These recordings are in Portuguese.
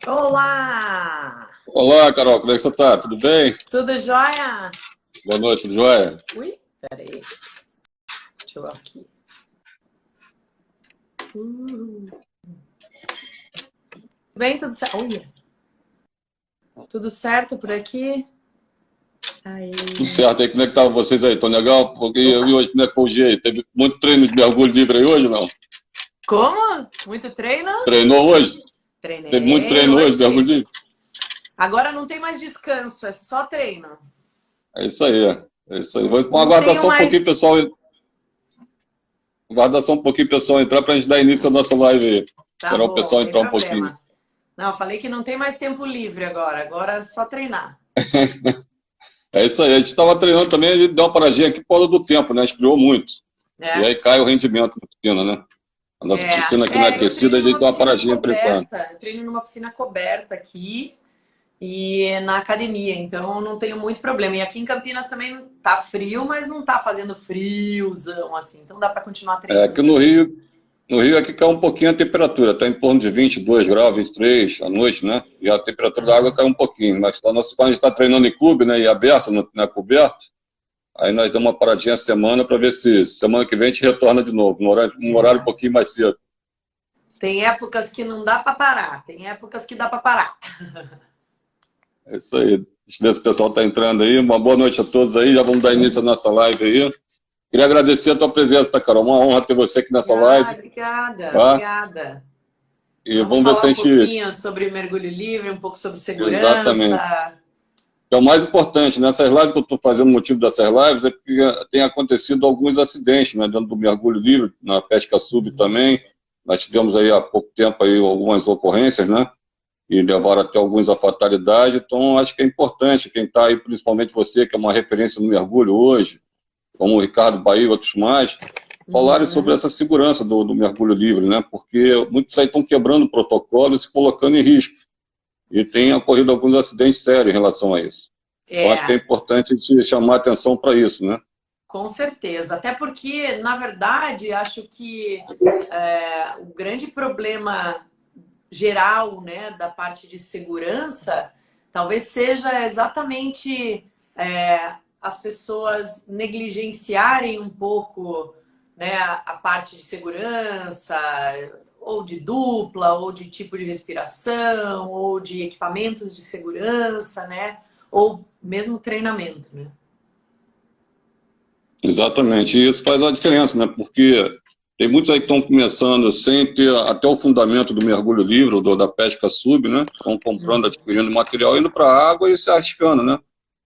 Olá! Olá, Carol, como é que você tá? Tudo bem? Tudo jóia? Boa noite, tudo jóia? Ui, peraí. Deixa eu ver aqui. Bem, tudo certo. Olha. Tudo certo por aqui? Aí. Tudo certo aí, como é que estavam vocês aí? Tão legal? Porque eu vi Opa. hoje como é que foi o dia aí. Teve muito treino de mergulho livre aí hoje, não? Como? Muito treino? Treinou hoje? Teve muito Treinei treino hoje de mergulho hoje. livre? Agora não tem mais descanso, é só treino. É isso aí, é isso aí. Vou Não aguardar tenho só um pouquinho, mais. pessoal. Aguardar só um pouquinho, pessoal, entrar pra gente dar início à nossa live aí. Tá Esperar o bom, pessoal sem entrar um pouquinho. problema. Não, falei que não tem mais tempo livre agora. Agora é só treinar. É isso aí, a gente estava treinando também, a gente deu uma paradinha aqui por causa do tempo, né? Esfriou muito. E Né? aí cai o rendimento da piscina, né? A nossa piscina aqui não é Eu aquecida, treino a gente numa deu uma piscina paradinha por enquanto. coberta. Eu treino numa piscina coberta aqui e na academia, então não tenho muito problema. E aqui em Campinas também tá frio, mas não tá fazendo friozão assim, então dá para continuar É treinando que no também. Rio, no Rio aqui cai um pouquinho a temperatura, está em torno de 22 graus, 23 à noite, né? E a temperatura da água cai um pouquinho. Mas quando a gente está treinando em clube, né, e aberto, não é coberto, aí nós damos uma paradinha a semana para ver se semana que vem a gente retorna de novo, um horário um É. pouquinho mais cedo. Tem épocas que não dá para parar, tem épocas que dá para parar. É isso aí. Deixa eu ver se o pessoal está entrando aí. Uma boa noite a todos aí. Já vamos dar início à nossa live aí. Queria agradecer a tua presença, tá, Carol? Uma honra ter você aqui nessa Ah, live, obrigada, tá? obrigada. E Vamos vamos ver se falar a um gente. pouquinho sobre mergulho livre, um pouco sobre Exatamente. segurança. É o mais importante, nessas lives que eu estou fazendo, o motivo dessas lives é que tem acontecido alguns acidentes, né, dentro do mergulho livre, na pesca sub também. Nós tivemos aí há pouco tempo aí algumas ocorrências, né, e levaram até alguns à fatalidade. Então, acho que é importante quem está aí, principalmente você, que é uma referência no mergulho hoje, como o Ricardo Bahia e outros mais, falarem sobre Uhum. essa segurança do mergulho livre, né, porque muitos aí estão quebrando o protocolo e se colocando em risco. E tem ocorrido alguns acidentes sérios em relação a isso. Então, acho que é É. importante a gente chamar atenção para isso, né? Com certeza, até porque, na verdade, acho que o grande problema geral, né, da parte de segurança, talvez seja exatamente as pessoas negligenciarem um pouco, né, a parte de segurança, ou de dupla, ou de tipo de respiração, ou de equipamentos de segurança, né, ou mesmo treinamento, né? Exatamente. E isso faz a diferença, né? Porque tem muitos aí que estão começando sem ter até o fundamento do mergulho livre, ou da pesca sub, né? Estão comprando, adquirindo material, indo para a água e se arriscando, né?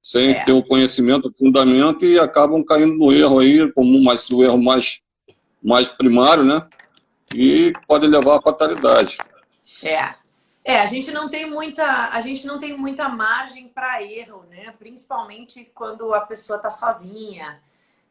Sem ter É. o conhecimento, o fundamento, e acabam caindo no erro aí, como o erro mais primário, né? E pode levar à fatalidade. É. A gente não tem muita margem para erro, né? Principalmente quando a pessoa está sozinha.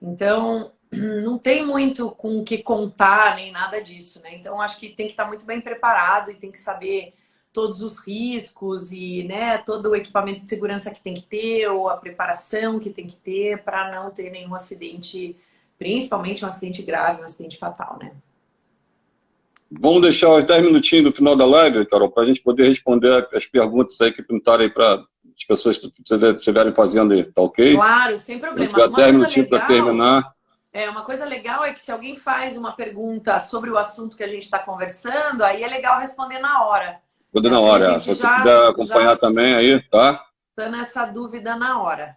Então, não tem muito com o que contar nem nada disso, né? Então, acho que tem que estar muito bem preparado e tem que saber todos os riscos e, né, todo o equipamento de segurança que tem que ter ou a preparação que tem que ter para não ter nenhum acidente, principalmente um acidente grave, um acidente fatal, né? Vamos deixar os 10 minutinhos do final da live, Carol, para a gente poder responder as perguntas aí que pintaram aí para as pessoas que estiverem fazendo aí, tá ok? Claro, sem A gente problema. tiver 10 minutinhos para terminar, Uma coisa legal é que se alguém faz uma pergunta sobre o assunto que a gente está conversando, aí é legal responder na hora. Que tudo na assim a hora. Se gente você puder já acompanhar também aí, tá? sana essa dúvida na hora.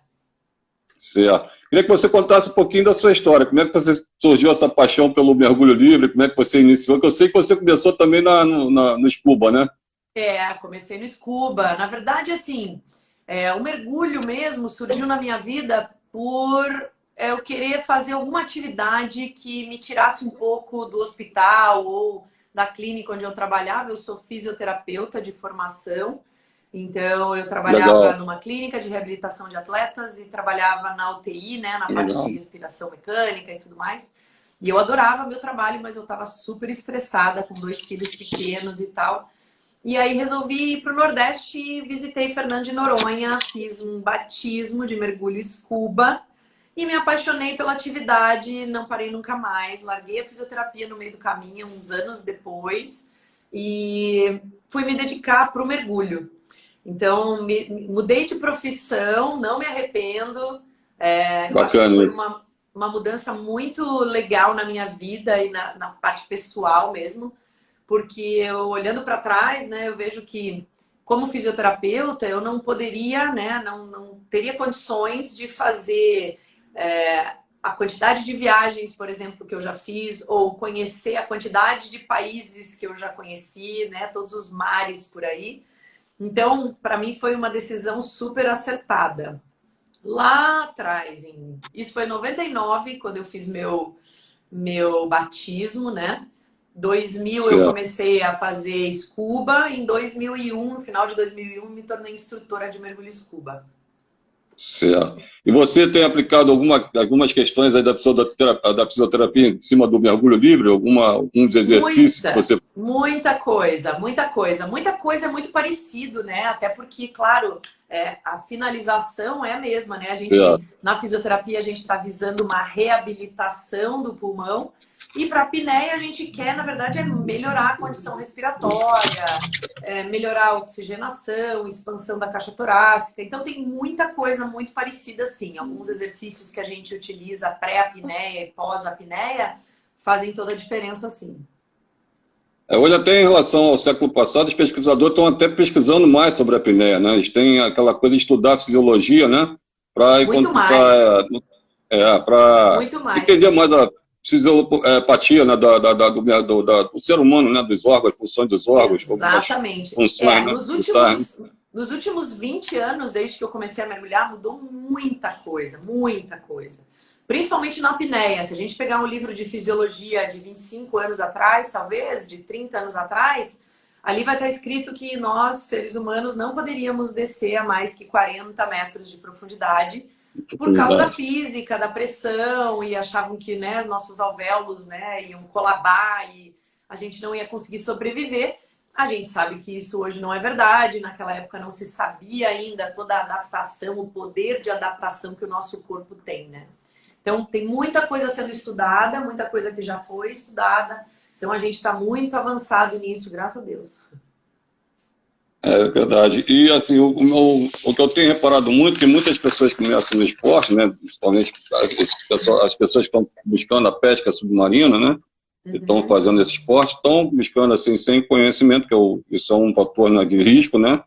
Certo. Queria que você contasse um pouquinho da sua história. Como é que você surgiu essa paixão pelo mergulho livre? Como é que você iniciou? Que eu sei que você começou também no scuba, né? Comecei no scuba. Na verdade, assim, o mergulho mesmo surgiu na minha vida por eu querer fazer alguma atividade que me tirasse um pouco do hospital ou da clínica onde eu trabalhava. Eu sou fisioterapeuta de formação, então eu trabalhava Legal, numa clínica de reabilitação de atletas e trabalhava na UTI, né, na parte de legal. respiração mecânica e tudo mais. E eu adorava meu trabalho, mas eu estava super estressada com 2 filhos pequenos e tal. E aí resolvi ir para o Nordeste e visitei Fernando de Noronha, fiz um batismo de mergulho scuba e me apaixonei pela atividade, não parei nunca mais. Larguei a fisioterapia no meio do caminho, uns anos depois, e fui me dedicar para o mergulho. Então, mudei de profissão, não me arrependo. Eu acho que foi uma mudança muito legal na minha vida e na parte pessoal mesmo, porque eu, olhando para trás, né, eu vejo que, como fisioterapeuta, eu não poderia, né, não teria condições de fazer a quantidade de viagens, por exemplo, que eu já fiz, ou conhecer a quantidade de países que eu já conheci, né, todos os mares por aí. Então, para mim, foi uma decisão super acertada. Lá atrás, isso foi em 99, quando eu fiz meu batismo, né? 2000 eu comecei a fazer scuba, em 2001, no final de 2001, me tornei instrutora de mergulho scuba. Certo. E você tem aplicado algumas questões aí da fisioterapia em cima do mergulho livre? Alguns exercícios que você... Muita coisa. Muita coisa é muito parecido, né? Até porque, claro, a finalização é a mesma, né? Na fisioterapia, a gente está visando uma reabilitação do pulmão. E para a apneia, a gente quer, na verdade, melhorar a condição respiratória, melhorar a oxigenação, expansão da caixa torácica. Então, tem muita coisa muito parecida, sim. Alguns exercícios que a gente utiliza pré-apneia e pós-apneia fazem toda a diferença, sim. Hoje, até em relação ao século passado, os pesquisadores estão até pesquisando mais sobre a apneia, né? Eles têm aquela coisa de estudar a fisiologia, né? Para entender mais a fisiopatia, né, do ser humano, né, dos órgãos, funções dos órgãos. Exatamente. Funções, nos últimos 20 anos, desde que eu comecei a mergulhar, mudou muita coisa, muita coisa. Principalmente na apneia. Se a gente pegar um livro de fisiologia de 25 anos atrás, talvez, de 30 anos atrás, ali vai estar escrito que nós, seres humanos, não poderíamos descer a mais que 40 metros de profundidade, por causa da física, da pressão, e achavam que, né, nossos alvéolos, né, iam colabar e a gente não ia conseguir sobreviver. A gente sabe que isso hoje não é verdade. Naquela época não se sabia ainda toda a adaptação, o poder de adaptação que o nosso corpo tem, né? Então, tem muita coisa sendo estudada, muita coisa que já foi estudada. Então, a gente está muito avançado nisso, graças a Deus. É verdade. E, assim, o que eu tenho reparado muito, que muitas pessoas que começam no esporte, né, principalmente as pessoas que estão buscando a pesca submarina, né, que estão fazendo esse esporte, estão buscando, assim, sem conhecimento, isso é um fator, né, de risco, né,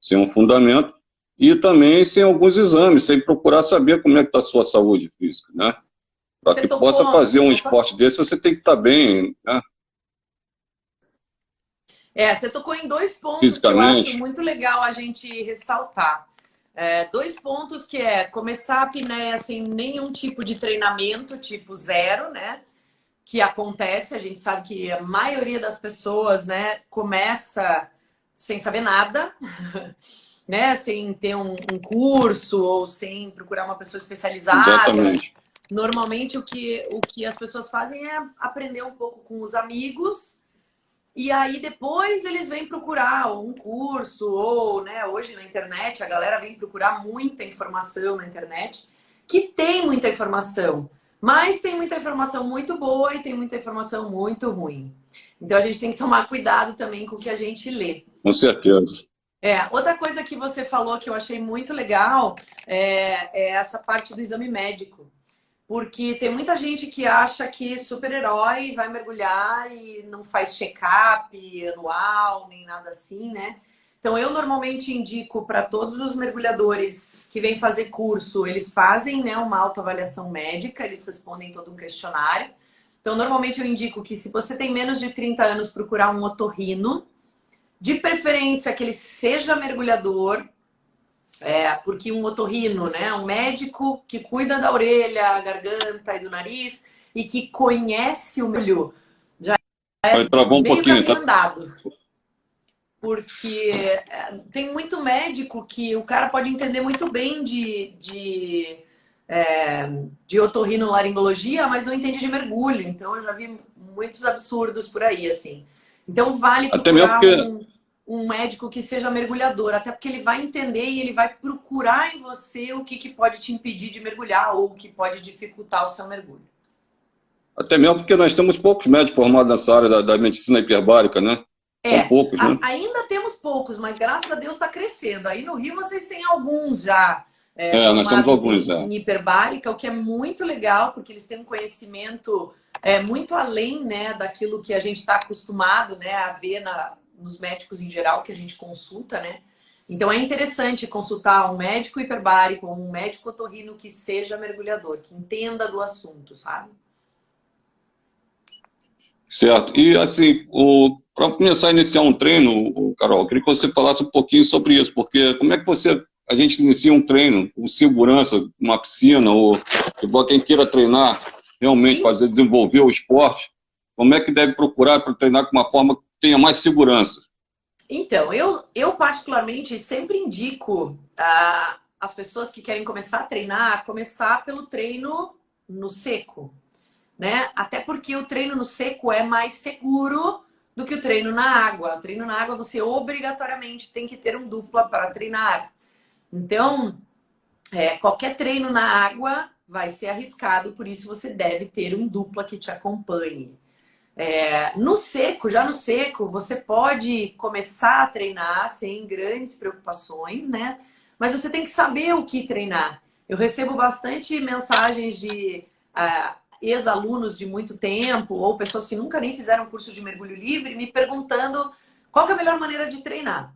sem um fundamento, e também sem alguns exames, sem procurar saber como é que está a sua saúde física, né. Para que possa fazer um esporte desse, você tem que estar bem, né. Você tocou em dois pontos que eu acho muito legal a gente ressaltar. Dois pontos que começar a apneia sem nenhum tipo de treinamento, tipo zero, né? Que acontece, a gente sabe que a maioria das pessoas, né, começa sem saber nada, né? Sem ter um curso ou sem procurar uma pessoa especializada. Exatamente. Normalmente o que as pessoas fazem é aprender um pouco com os amigos. E aí depois eles vêm procurar um curso ou, né, hoje na internet a galera vem procurar muita informação na internet, que tem muita informação, mas tem muita informação muito boa e tem muita informação muito ruim. Então a gente tem que tomar cuidado também com o que a gente lê. Com certeza. Outra coisa que você falou que eu achei muito legal é essa parte do exame médico. Porque tem muita gente que acha que super-herói vai mergulhar e não faz check-up anual, nem nada assim, né? Então, eu normalmente indico para todos os mergulhadores que vêm fazer curso, eles fazem, né, uma autoavaliação médica, eles respondem todo um questionário. Então, normalmente eu indico que se você tem menos de 30 anos, procurar um otorrino, de preferência que ele seja mergulhador, porque um otorrino, né, um médico que cuida da orelha, garganta e do nariz e que conhece o mergulho, já é meio caminho andado. Porque tem muito médico que o cara pode entender muito bem de otorrinolaringologia, mas não entende de mergulho. Então, eu já vi muitos absurdos por aí, assim. Então, vale procurar um médico que seja mergulhador, até porque ele vai entender e ele vai procurar em você o que pode te impedir de mergulhar ou o que pode dificultar o seu mergulho. Até mesmo porque nós temos poucos médicos formados nessa área da medicina hiperbárica, né? São poucos, né? Ainda temos poucos, mas graças a Deus está crescendo. Aí no Rio vocês têm alguns já Nós temos formados alguns, em hiperbárica, o que é muito legal, porque eles têm um conhecimento muito além, né, daquilo que a gente está acostumado, né, a ver nos médicos em geral que a gente consulta, né? Então é interessante consultar um médico hiperbárico ou um médico otorrino que seja mergulhador, que entenda do assunto, sabe? Certo. E assim, para começar a iniciar um treino, Carol, eu queria que você falasse um pouquinho sobre isso, porque como é que a gente inicia um treino com segurança, uma piscina, ou igual quem queira treinar, realmente desenvolver o esporte, como é que deve procurar para treinar com uma forma que tenha mais segurança? Então, eu particularmente sempre indico as pessoas que querem começar a treinar, começar pelo treino no seco, né? Até porque o treino no seco é mais seguro do que o treino na água. O treino na água você obrigatoriamente tem que ter um dupla para treinar. Então, qualquer treino na água vai ser arriscado, por isso você deve ter um dupla que te acompanhe. No seco, você pode começar a treinar sem grandes preocupações, né? Mas você tem que saber o que treinar. Eu recebo bastante mensagens de ex-alunos de muito tempo ou pessoas que nunca nem fizeram curso de mergulho livre me perguntando qual que é a melhor maneira de treinar.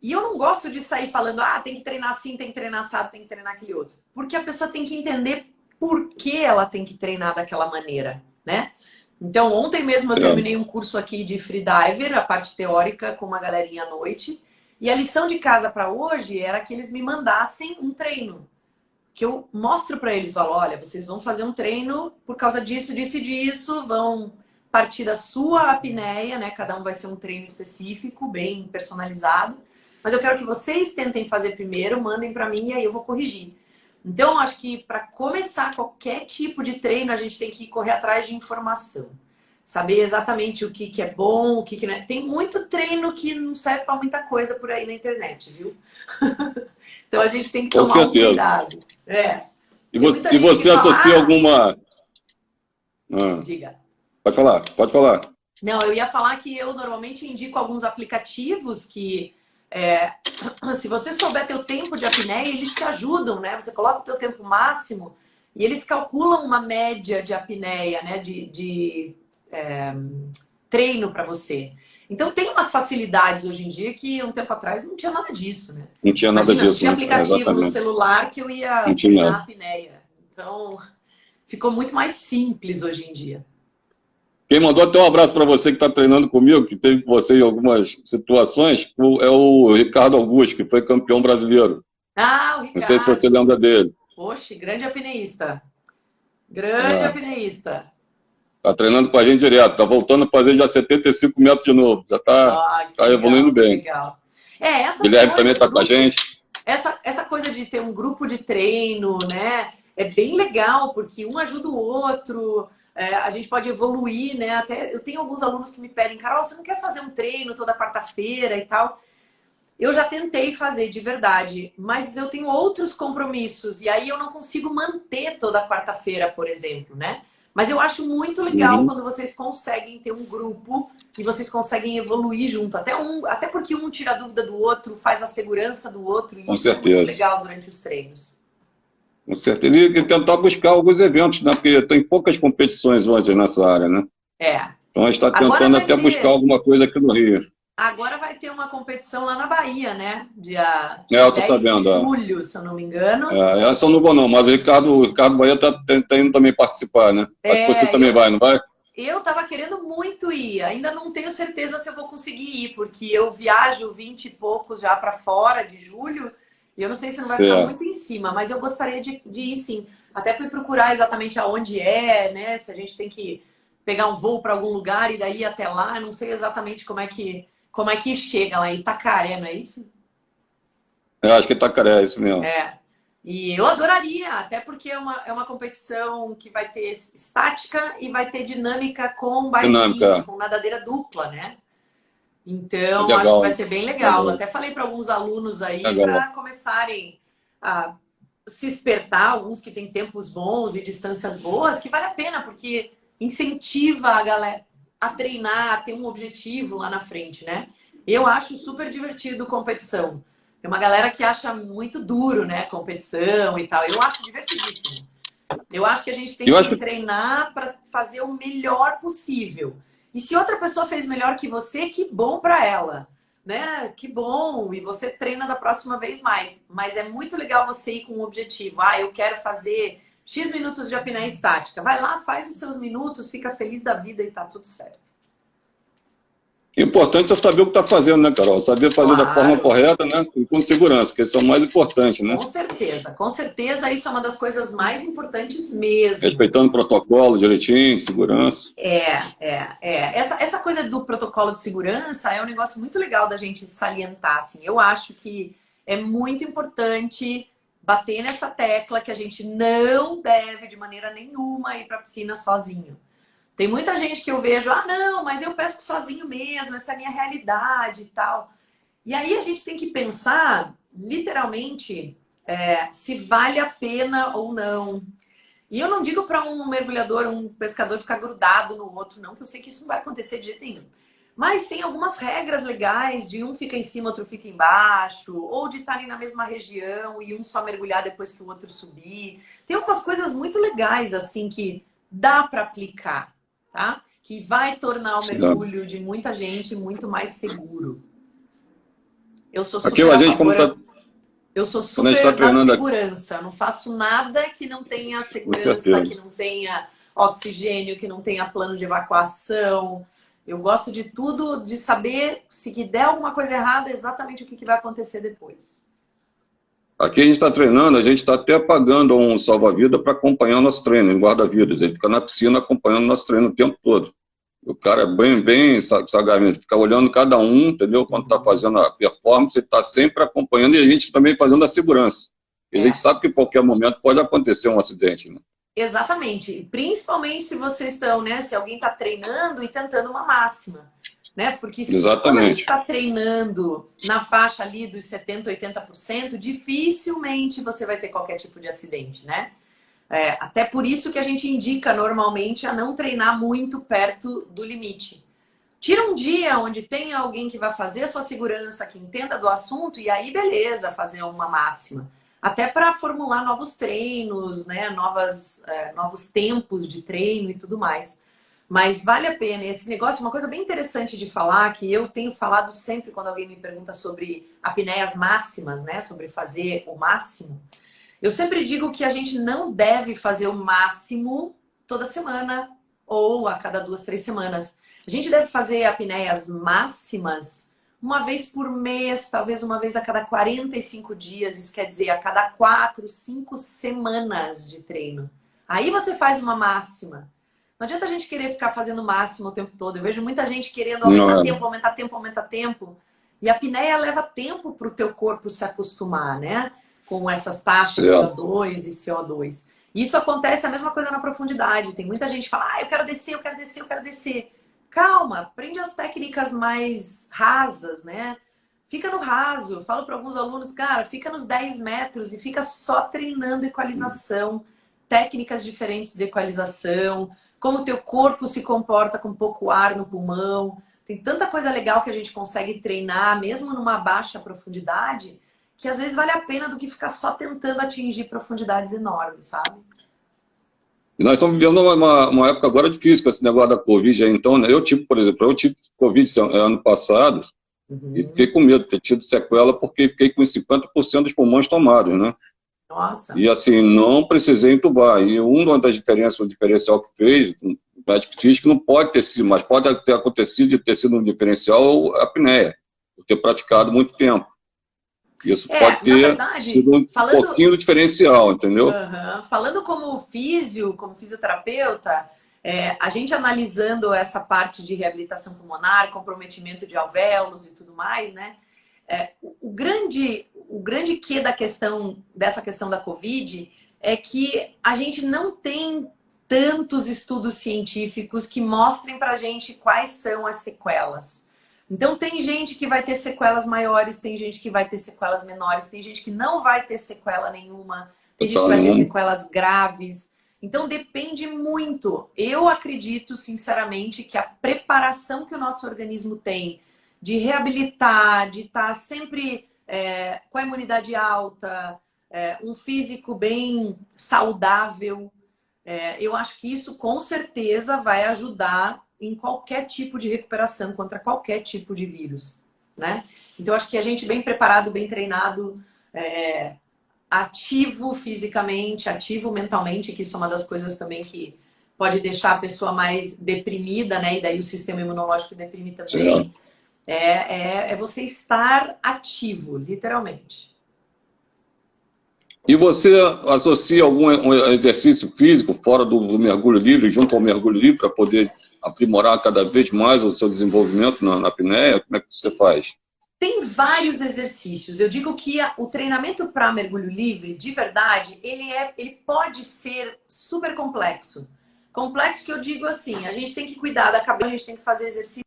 E eu não gosto de sair falando, tem que treinar assim, tem que treinar assado, tem que treinar aquele outro. Porque a pessoa tem que entender por que ela tem que treinar daquela maneira, né? Então, ontem mesmo eu terminei um curso aqui de freediver, a parte teórica, com uma galerinha à noite. E a lição de casa para hoje era que eles me mandassem um treino. Que eu mostro para eles, falo, olha, vocês vão fazer um treino por causa disso, disso e disso, vão partir da sua apneia, né? Cada um vai ser um treino específico, bem personalizado. Mas eu quero que vocês tentem fazer primeiro, mandem para mim e aí eu vou corrigir. Então, acho que para começar qualquer tipo de treino, a gente tem que correr atrás de informação. Saber exatamente o que é bom, o que não é. Tem muito treino que não serve para muita coisa por aí na internet, viu? Então, a gente tem que tomar um cuidado. E você associa alguma... Diga. Pode falar. Não, eu ia falar que eu normalmente indico alguns aplicativos que... se você souber teu tempo de apneia, eles te ajudam, né? Você coloca o teu tempo máximo e eles calculam uma média de apneia, né? De treino para você. Então tem umas facilidades hoje em dia que um tempo atrás não tinha nada disso, né? Não tinha nada disso. Tinha aplicativo no celular que eu ia treinar a apneia. Então ficou muito mais simples hoje em dia. Quem mandou até um abraço para você que está treinando comigo, que teve com você em algumas situações, é o Ricardo Augusto, que foi campeão brasileiro. O Ricardo. Não sei se você lembra dele. Oxe, grande apneísta. Grande apneísta. Está treinando com a gente direto, está voltando a fazer já 75 metros de novo. Já está evoluindo bem. Legal. Guilherme também está com a gente. Essa coisa de ter um grupo de treino, né? É bem legal, porque um ajuda o outro. A gente pode evoluir, né? Até eu tenho alguns alunos que me pedem, Carol, você não quer fazer um treino toda quarta-feira e tal? Eu já tentei fazer de verdade, mas eu tenho outros compromissos e aí eu não consigo manter toda quarta-feira, por exemplo, né? Mas eu acho muito legal quando vocês conseguem ter um grupo e vocês conseguem evoluir junto. Até porque um tira a dúvida do outro, faz a segurança do outro e isso é muito legal durante os treinos. Com certeza. E tentar buscar alguns eventos, né? Porque tem poucas competições hoje nessa área, né? Então a gente está tentando até buscar alguma coisa aqui no Rio. Agora vai ter uma competição lá na Bahia, né? Dia eu tô 10 sabendo, de julho, se eu não me engano. Essa eu não vou não, mas o Ricardo Bahia tá indo também participar, né? Acho que você também vai, não vai? Eu tava querendo muito ir, ainda não tenho certeza se eu vou conseguir ir, porque eu viajo 20 e poucos já para fora de julho, e eu não sei se não vai ficar muito em cima, mas eu gostaria de ir sim. Até fui procurar exatamente aonde né? Se a gente tem que pegar um voo para algum lugar e daí ir até lá, não sei exatamente como é que chega lá em Itacaré, não é isso? Eu acho que Itacaré, é isso mesmo. E eu adoraria, até porque é uma competição que vai ter estática e vai ter dinâmica com bike com nadadeira dupla, né? Então, acho que vai ser bem legal. Até falei para alguns alunos aí para começarem a se espertar, alguns que têm tempos bons e distâncias boas, que vale a pena, porque incentiva a galera a treinar, a ter um objetivo lá na frente, né? Eu acho super divertido competição. Tem uma galera que acha muito duro, né? Competição e tal. Eu acho divertidíssimo. Eu acho que a gente tem que treinar para fazer o melhor possível. E se outra pessoa fez melhor que você, que bom para ela, né? Que bom. E você treina da próxima vez mais. Mas é muito legal você ir com um objetivo. Ah, eu quero fazer X minutos de apneia estática. Vai lá, faz os seus minutos, fica feliz da vida e tá tudo certo. O importante é saber o que está fazendo, né, Carol? Saber fazer da forma correta, né? E com segurança, que isso é o mais importante, né? Com certeza, com certeza isso é uma das coisas mais importantes mesmo. Respeitando o protocolo direitinho, segurança. Essa coisa do protocolo de segurança é um negócio muito legal da gente salientar, assim. Eu acho que é muito importante bater nessa tecla que a gente não deve, de maneira nenhuma, ir para a piscina sozinho. Tem muita gente que eu vejo, ah, não, mas eu pesco sozinho mesmo, essa é a minha realidade e tal. E aí a gente tem que pensar, literalmente, se vale a pena ou não. E eu não digo para um mergulhador, um pescador ficar grudado no outro, não, que eu sei que isso não vai acontecer de jeito nenhum. Mas tem algumas regras legais, de um fica em cima, outro fica embaixo, ou de estarem na mesma região e um só mergulhar depois que o outro subir. Tem algumas coisas muito legais, assim, que dá para aplicar. Tá? Que vai tornar o mergulho de muita gente muito mais seguro. Eu sou super a favor, eu sou super da segurança. Eu não faço nada que não tenha segurança, que não tenha oxigênio, que não tenha plano de evacuação. Eu gosto de tudo, de saber se der alguma coisa errada, exatamente o que vai acontecer depois. Aqui a gente está treinando, a gente está até pagando um salva-vida para acompanhar o nosso treino, em guarda-vidas. A gente fica na piscina acompanhando o nosso treino o tempo todo. O cara é bem sagazmente, fica olhando cada um, entendeu? Quando está fazendo a performance, ele está sempre acompanhando e a gente também fazendo a segurança. E a gente sabe que em qualquer momento pode acontecer um acidente, né? Exatamente. Principalmente se vocês estão, né? Se alguém está treinando e tentando uma máxima. Né? Porque quando a gente está treinando na faixa ali dos 70%, 80%, dificilmente você vai ter qualquer tipo de acidente, né? Até por isso que a gente indica normalmente a não treinar muito perto do limite. Tira um dia onde tem alguém que vai fazer a sua segurança, que entenda do assunto, e aí beleza, fazer uma máxima. Até para formular novos treinos, né? Novos tempos de treino e tudo mais. Mas vale a pena. Esse negócio, uma coisa bem interessante de falar, que eu tenho falado sempre quando alguém me pergunta sobre apneias máximas, né? Sobre fazer o máximo. Eu sempre digo que a gente não deve fazer o máximo toda semana ou a cada 2, 3 semanas. A gente deve fazer apneias máximas uma vez por mês, talvez uma vez a cada 45 dias. Isso quer dizer a cada 4, 5 semanas de treino. Aí você faz uma máxima. Não adianta a gente querer ficar fazendo o máximo o tempo todo. Eu vejo muita gente querendo aumentar tempo, aumentar tempo, aumentar tempo. E a apneia leva tempo para o teu corpo se acostumar, né? Com essas taxas de CO2 e CO2. Isso acontece a mesma coisa na profundidade. Tem muita gente que fala, ah, eu quero descer, eu quero descer, eu quero descer. Calma, aprende as técnicas mais rasas, né? Fica no raso. Eu falo para alguns alunos, cara, fica nos 10 metros e fica só treinando equalização, técnicas diferentes de equalização, como o teu corpo se comporta com pouco ar no pulmão. Tem tanta coisa legal que a gente consegue treinar, mesmo numa baixa profundidade, que às vezes vale a pena do que ficar só tentando atingir profundidades enormes, sabe? E nós estamos vivendo uma época agora difícil com esse negócio da Covid. Então, né, por exemplo, eu tive Covid ano passado e fiquei com medo de ter tido sequela porque fiquei com 50% dos pulmões tomados, né? Nossa. E assim, não precisei entubar. E uma das diferenças, o diferencial que fez, o médico diz que não pode ter sido, mas pode ter acontecido de ter sido um diferencial a apneia, por ter praticado muito tempo. Isso pode ter sido um pouquinho do diferencial, entendeu? Falando como fisioterapeuta, a gente analisando essa parte de reabilitação pulmonar, comprometimento de alvéolos e tudo mais, né? O grande quê dessa questão da Covid é que a gente não tem tantos estudos científicos que mostrem pra gente quais são as sequelas. Então tem gente que vai ter sequelas maiores, tem gente que vai ter sequelas menores, tem gente que não vai ter sequela nenhuma, tem gente que vai ter sequelas graves. Então depende muito. Eu acredito, sinceramente, que a preparação que o nosso organismo tem de reabilitar, de estar sempre com a imunidade alta, um físico bem saudável, eu acho que isso com certeza vai ajudar em qualquer tipo de recuperação contra qualquer tipo de vírus, né? Então, eu acho que a gente bem preparado, bem treinado, ativo fisicamente, ativo mentalmente, que isso é uma das coisas também que pode deixar a pessoa mais deprimida, né? E daí o sistema imunológico deprime também. É você estar ativo, literalmente. E você associa algum exercício físico fora do mergulho livre, junto ao mergulho livre, para poder aprimorar cada vez mais o seu desenvolvimento na apneia? Como é que você faz? Tem vários exercícios. Eu digo que o treinamento para mergulho livre, de verdade, ele pode ser super complexo. Complexo que eu digo assim, a gente tem que cuidar da cabeça, a gente tem que fazer exercícios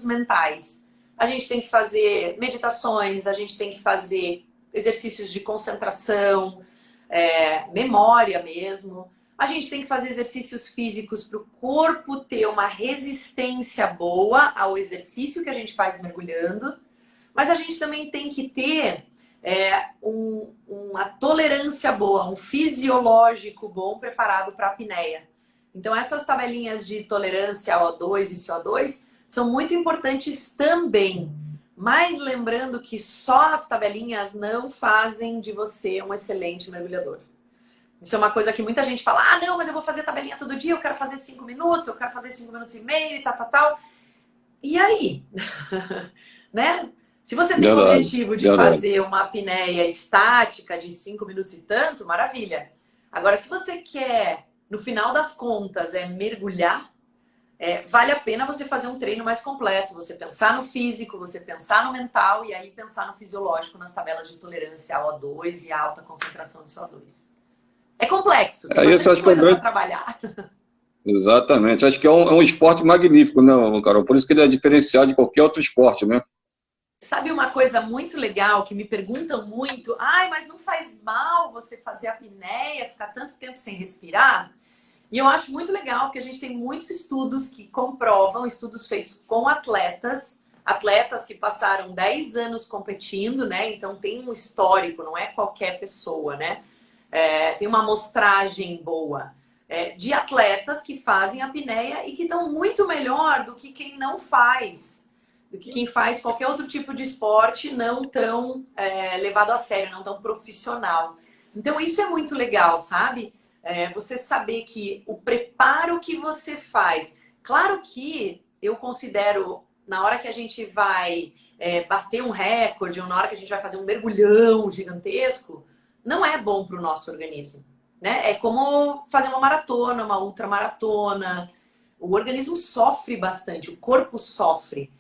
mentais, a gente tem que fazer meditações, a gente tem que fazer exercícios de concentração, memória mesmo. A gente tem que fazer exercícios físicos para o corpo ter uma resistência boa ao exercício que a gente faz mergulhando. Mas a gente também tem que ter uma tolerância boa, um fisiológico bom preparado para a apneia. Então, essas tabelinhas de tolerância ao O2 e CO2 são muito importantes também. Mas lembrando que só as tabelinhas não fazem de você um excelente mergulhador. Isso é uma coisa que muita gente fala, não, mas eu vou fazer tabelinha todo dia, eu quero fazer 5 minutos, eu quero fazer 5 minutos e meio e tal. E aí? Né? Se você tem o objetivo de fazer uma apneia estática de 5 minutos e tanto, maravilha. Agora, se você quer, no final das contas, mergulhar, vale a pena você fazer um treino mais completo. Você pensar no físico, você pensar no mental e aí pensar no fisiológico nas tabelas de tolerância ao O2 e a alta concentração de CO2. É complexo, tem bastante coisa para trabalhar. Exatamente. Acho que é um esporte magnífico, né, Carol? Por isso que ele é diferenciado de qualquer outro esporte, né? Sabe uma coisa muito legal que me perguntam muito? Mas não faz mal você fazer apneia, ficar tanto tempo sem respirar? E eu acho muito legal porque a gente tem muitos estudos que comprovam, estudos feitos com atletas que passaram 10 anos competindo, né? Então tem um histórico, não é qualquer pessoa, né? Tem uma amostragem boa de atletas que fazem apneia e que estão muito melhor do que quem não faz. Do que quem faz qualquer outro tipo de esporte não tão levado a sério, não tão profissional. Então isso é muito legal, sabe? Você saber que o preparo que você faz... Claro que eu considero, na hora que a gente vai bater um recorde, ou na hora que a gente vai fazer um mergulhão gigantesco, não é bom para o nosso organismo, né? É como fazer uma maratona, uma ultramaratona. O organismo sofre bastante, o corpo sofre.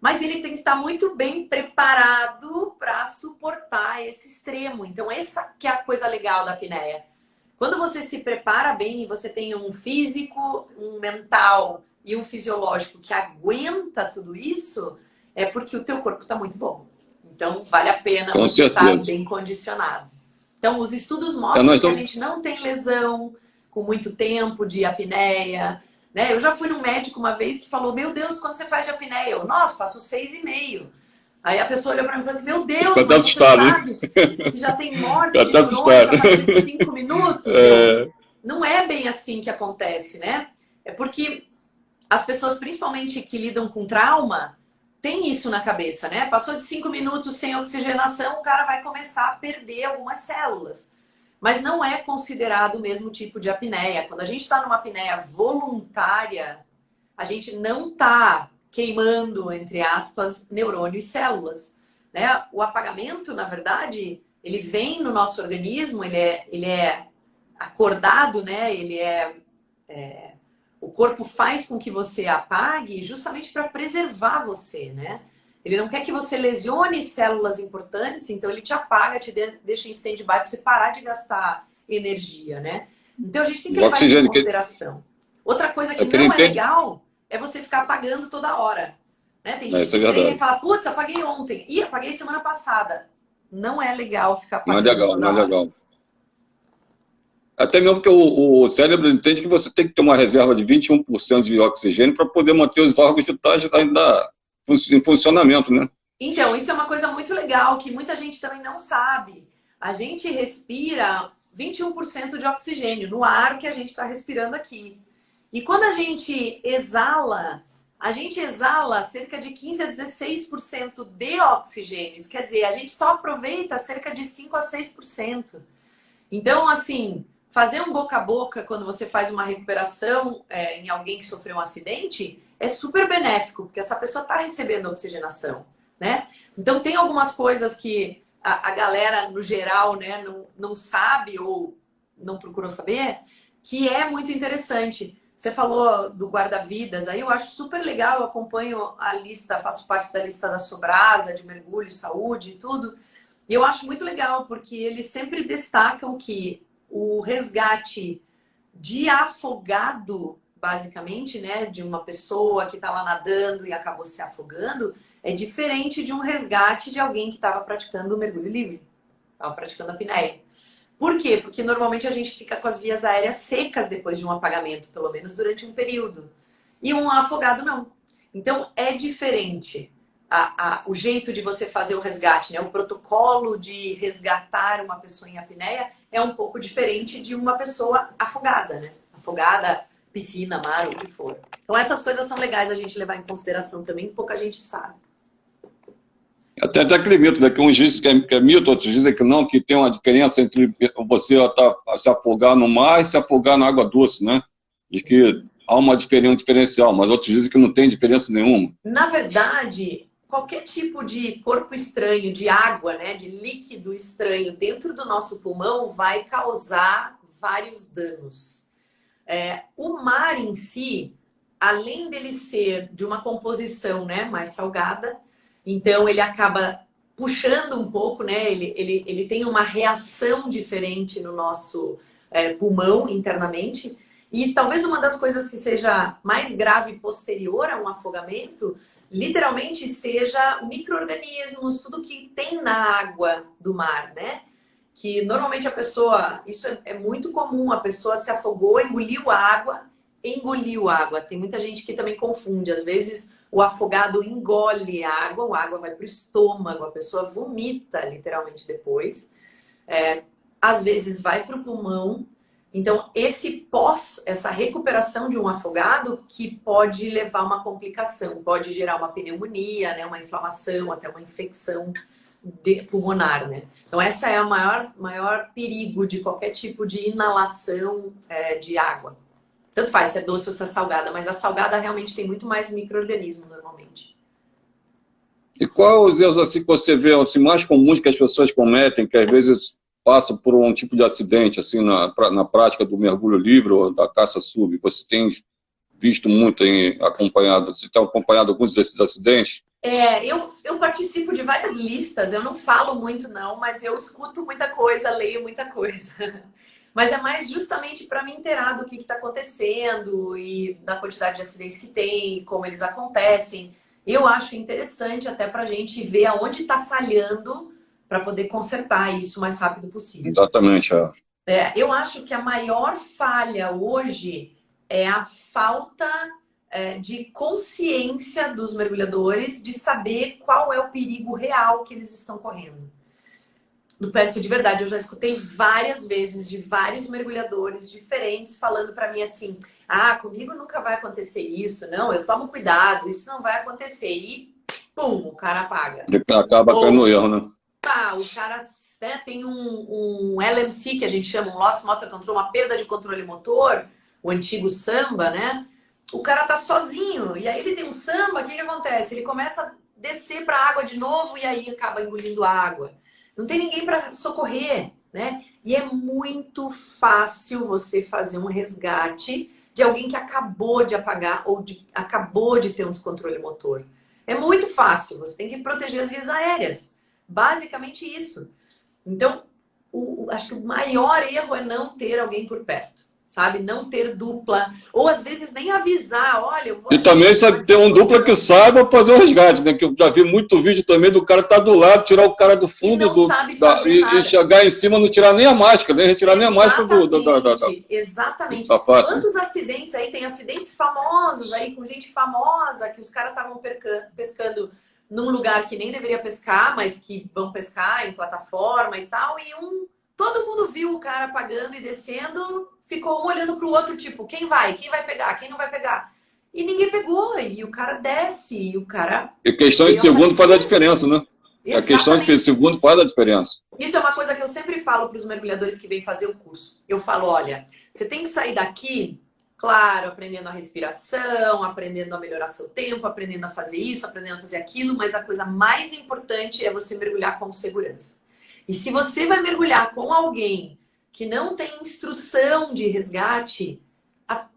Mas ele tem que estar muito bem preparado para suportar esse extremo. Então, essa que é a coisa legal da apneia. Quando você se prepara bem e você tem um físico, um mental e um fisiológico que aguenta tudo isso, é porque o teu corpo está muito bom. Então, vale a pena você estar bem condicionado. Então, os estudos mostram que a gente não tem lesão com muito tempo de apneia. Né? Eu já fui num médico uma vez que falou, meu Deus, quando você faz de apneia? Eu, nossa, faço 6,5. Aí a pessoa olhou para mim e falou assim, meu Deus, mas você sabe que já tem morte de neurônios a partir de 5 minutos? Não é bem assim que acontece, né? É porque as pessoas, principalmente que lidam com trauma, têm isso na cabeça, né? Passou de 5 minutos sem oxigenação, o cara vai começar a perder algumas células. Mas não é considerado o mesmo tipo de apneia. Quando a gente está numa apneia voluntária, a gente não está queimando, entre aspas, neurônio e células. Né? O apagamento, na verdade, ele vem no nosso organismo, ele é acordado, né? O corpo faz com que você apague justamente para preservar você, né? Ele não quer que você lesione células importantes, então ele te apaga, te deixa em stand-by para você parar de gastar energia, né? Então a gente tem que levar isso em consideração. Outra coisa que não é legal é você ficar apagando toda hora. Né? Tem gente que treina e fala, putz, apaguei ontem. Ih, apaguei semana passada. Não é legal ficar apagando toda hora. Não é legal. Até mesmo porque o cérebro entende que você tem que ter uma reserva de 21% de oxigênio para poder manter os órgãos vitais ainda em funcionamento, né? Então, isso é uma coisa muito legal que muita gente também não sabe. A gente respira 21% de oxigênio no ar que a gente está respirando aqui. E quando a gente exala cerca de 15 a 16% de oxigênio. Isso quer dizer, a gente só aproveita cerca de 5 a 6%. Então, assim, fazer um boca a boca quando você faz uma recuperação em alguém que sofreu um acidente é super benéfico, porque essa pessoa está recebendo oxigenação, né? Então, tem algumas coisas que a galera, no geral, né, não sabe ou não procurou saber, que é muito interessante. Você falou do guarda-vidas, aí eu acho super legal, eu acompanho a lista, faço parte da lista da Sobrasa, de mergulho, saúde e tudo. E eu acho muito legal, porque eles sempre destacam que o resgate de afogado, basicamente, né, de uma pessoa que está lá nadando e acabou se afogando, é diferente de um resgate de alguém que estava praticando o mergulho livre, estava praticando a apneia. Por quê? Porque normalmente a gente fica com as vias aéreas secas depois de um apagamento, pelo menos durante um período. E um afogado não. Então é diferente o jeito de você fazer o resgate, né? O protocolo de resgatar uma pessoa em apneia é um pouco diferente de uma pessoa afogada, né? Afogada, piscina, mar, o que for. Então essas coisas são legais a gente levar em consideração também, pouca gente sabe. Até aquele mito, né, que uns dizem que é mito, outros dizem que não, que tem uma diferença entre você se afogar no mar e se afogar na água doce, né? De que há um diferencial, mas outros dizem que não tem diferença nenhuma. Na verdade, qualquer tipo de corpo estranho, de água, né, de líquido estranho dentro do nosso pulmão vai causar vários danos. O mar em si, além dele ser de uma composição, né, mais salgada, então ele acaba puxando um pouco, né, ele tem uma reação diferente no nosso pulmão internamente. E talvez uma das coisas que seja mais grave posterior a um afogamento, literalmente seja micro-organismos, tudo que tem na água do mar, né? Que normalmente a pessoa, isso é muito comum, a pessoa se afogou, engoliu água. Tem muita gente que também confunde. Às vezes o afogado engole a água vai para o estômago, a pessoa vomita literalmente depois. Às vezes vai para o pulmão. Então, essa recuperação de um afogado que pode levar a uma complicação, pode gerar uma pneumonia, né, uma inflamação, até uma infecção pulmonar, né? Então, essa é o maior perigo de qualquer tipo de inalação de água. Tanto faz se é doce ou se é salgada, mas a salgada realmente tem muito mais micro-organismo normalmente. E quais os erros assim, que você vê assim, mais comuns que as pessoas cometem, que às vezes passa por um tipo de acidente assim na prática do mergulho livre ou da caça sub? Você tem visto muito, você tem acompanhado alguns desses acidentes? Eu participo de várias listas, eu não falo muito não, mas eu escuto muita coisa, leio muita coisa. Mas é mais justamente para me inteirar do que está acontecendo e da quantidade de acidentes que tem, como eles acontecem. Eu acho interessante até para a gente ver aonde está falhando para poder consertar isso o mais rápido possível. Exatamente. Eu acho que a maior falha hoje é a falta de consciência dos mergulhadores de saber qual é o perigo real que eles estão correndo. Do Pércio, de verdade, eu já escutei várias vezes de vários mergulhadores diferentes falando para mim assim: comigo nunca vai acontecer isso, não, eu tomo cuidado, isso não vai acontecer. E pum, o cara apaga. Acaba caindo no erro, né? O cara tem um LMC, que a gente chama, um Lost Motor Control, uma perda de controle motor, o antigo samba, né? O cara tá sozinho, e aí ele tem um samba, o que acontece? Ele começa a descer para a água de novo e aí acaba engolindo a água. Não tem ninguém para socorrer, né? E é muito fácil você fazer um resgate de alguém que acabou de apagar ou acabou de ter um descontrole motor. É muito fácil, você tem que proteger as vias aéreas. Basicamente isso. Então, acho que o maior erro é não ter alguém por perto. sabe? Não ter dupla. Ou às vezes nem avisar, olha, eu vou... E também sabe, ter um dupla que saiba fazer o resgate, né? Que eu já vi muito vídeo também do cara estar do lado, tirar o cara do fundo e chegar em cima, não tirar nem a máscara, nem retirar nem a máscara Exatamente. Da face. Quantos acidentes aí, tem acidentes famosos aí, com gente famosa, que os caras estavam pescando num lugar que nem deveria pescar, mas que vão pescar em plataforma e tal, e todo mundo viu o cara apagando e descendo, ficou um olhando pro outro, tipo, quem vai pegar, quem não vai pegar? E ninguém pegou, e o cara desce, e o cara... E questão de segundo faz a diferença, né? Exatamente. A questão de segundo faz a diferença. Isso é uma coisa que eu sempre falo para os mergulhadores que vêm fazer o curso. Eu falo, olha, você tem que sair daqui, claro, aprendendo a respiração, aprendendo a melhorar seu tempo, aprendendo a fazer isso, aprendendo a fazer aquilo, mas a coisa mais importante é você mergulhar com segurança. E se você vai mergulhar com alguém que não tem instrução de resgate,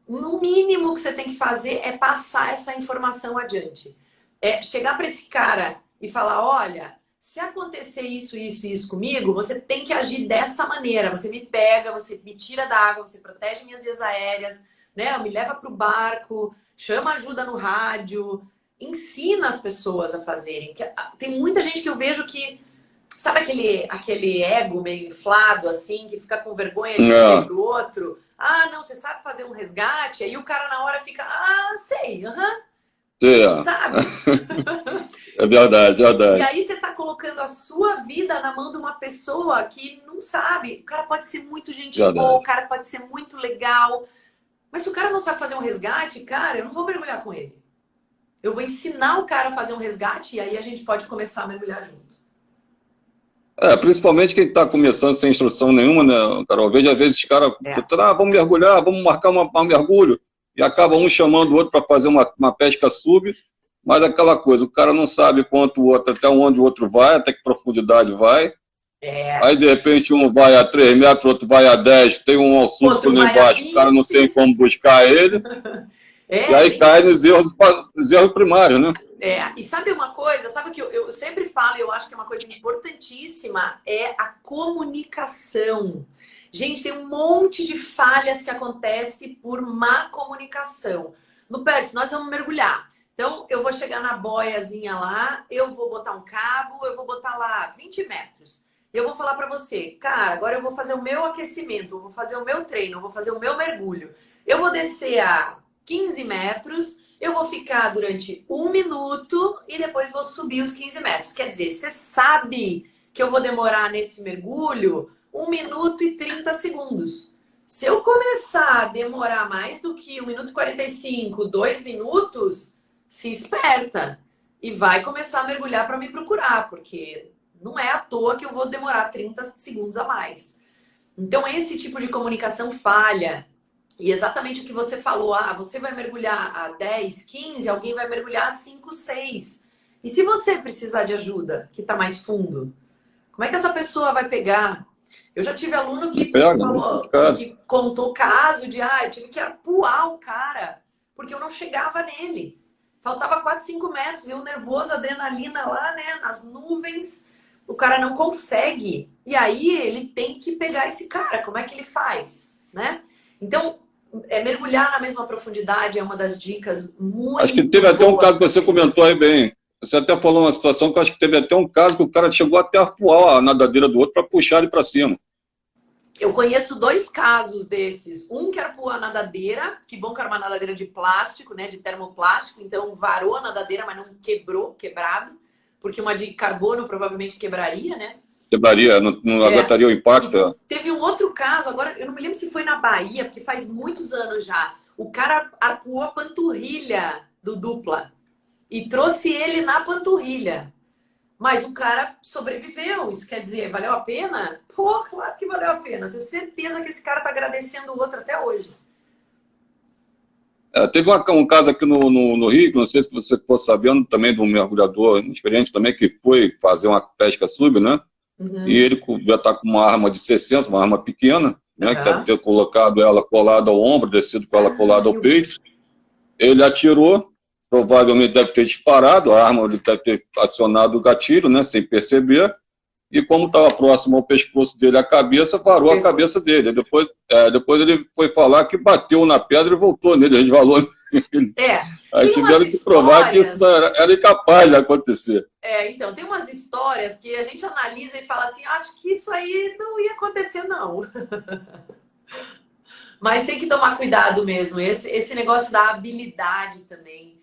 no mínimo que você tem que fazer é passar essa informação adiante. É chegar para esse cara e falar, olha, se acontecer isso, isso e isso comigo, você tem que agir dessa maneira. Você me pega, você me tira da água, você protege minhas vias aéreas, né? Me leva para o barco, chama ajuda no rádio, ensina as pessoas a fazerem. Tem muita gente que eu vejo que, sabe aquele ego meio inflado, assim, que fica com vergonha de dizer pro outro, ah, não, você sabe fazer um resgate? Aí o cara na hora fica, ah, sei, sabe? É verdade, é verdade. E aí você tá colocando a sua vida na mão de uma pessoa que não sabe. O cara pode ser muito gente boa, o cara pode ser muito legal. Mas se o cara não sabe fazer um resgate, cara, eu não vou mergulhar com ele. Eu vou ensinar o cara a fazer um resgate e aí a gente pode começar a mergulhar junto. Principalmente quem está começando sem instrução nenhuma, né, Carol? Eu vejo às vezes os caras, vamos mergulhar, vamos marcar um mergulho. E acaba um chamando o outro para fazer uma pesca sub, mas aquela coisa, o cara não sabe quanto o outro, até onde o outro vai, até que profundidade vai. Aí, de repente, um vai a 3 metros, outro vai a 10, tem um ao sul, outro lá embaixo, o cara não tem como buscar ele. E aí cai nos erros primários, né? E sabe uma coisa? Sabe o que eu sempre falo, e eu acho que é uma coisa importantíssima, é a comunicação. Gente, tem um monte de falhas que acontece por má comunicação. Lupercio, nós vamos mergulhar. Então, eu vou chegar na boiazinha lá, eu vou botar um cabo, eu vou botar lá 20 metros. Eu vou falar pra você, cara, agora eu vou fazer o meu aquecimento, eu vou fazer o meu treino, eu vou fazer o meu mergulho. Eu vou descer a 15 metros, eu vou ficar durante 1 minuto e depois vou subir os 15 metros. Quer dizer, você sabe que eu vou demorar nesse mergulho 1 minuto e 30 segundos. Se eu começar a demorar mais do que 1 minuto e 45, 2 minutos, se esperta. E vai começar a mergulhar para me procurar, porque não é à toa que eu vou demorar 30 segundos a mais. Então, esse tipo de comunicação falha. E exatamente o que você falou, você vai mergulhar a 10, 15, alguém vai mergulhar a 5, 6. E se você precisar de ajuda, que está mais fundo, como é que essa pessoa vai pegar? Eu já tive aluno que que contou o caso de, eu tive que arpoar o cara, porque eu não chegava nele. Faltava 4, 5 metros, eu nervoso, adrenalina lá, né, nas nuvens, o cara não consegue. E aí ele tem que pegar esse cara, como é que ele faz, né? Então, mergulhar na mesma profundidade é uma das dicas muito Acho que teve até um caso que você comentou aí bem. Você até falou uma situação que eu acho que teve até um caso que o cara chegou até a arpoar a nadadeira do outro para puxar ele para cima. Eu conheço 2 casos desses. Um que arpoou a nadadeira, que bom que era uma nadadeira de plástico, né, de termoplástico, então varou a nadadeira, mas não quebrado, porque uma de carbono provavelmente quebraria, né? Quebraria, não aguentaria o impacto. Teve um outro caso, agora eu não me lembro se foi na Bahia, porque faz muitos anos já. O cara arpoou a panturrilha do dupla e trouxe ele na panturrilha. Mas o cara sobreviveu. Isso quer dizer, valeu a pena? Pô, claro que valeu a pena. Tenho certeza que esse cara tá agradecendo o outro até hoje. Teve um caso aqui no Rio, não sei se você ficou sabendo, também de um mergulhador experiente também, que foi fazer uma pesca sub, né? Uhum. E ele já está com uma arma de 60, uma arma pequena, né? Que deve ter colocado ela colada ao ombro, descido com ela colada ao peito. Ele atirou, provavelmente deve ter disparado, a arma ele deve ter acionado o gatilho, né? Sem perceber. e como estava próximo ao pescoço dele, a cabeça, varou a cabeça dele. Depois ele foi falar que bateu na pedra e voltou nele, resvalou nele. Aí tiveram que provar que isso era incapaz de acontecer. Então, tem umas histórias que a gente analisa e fala assim, acho que isso aí não ia acontecer, não. Mas tem que tomar cuidado mesmo. Esse negócio da habilidade também.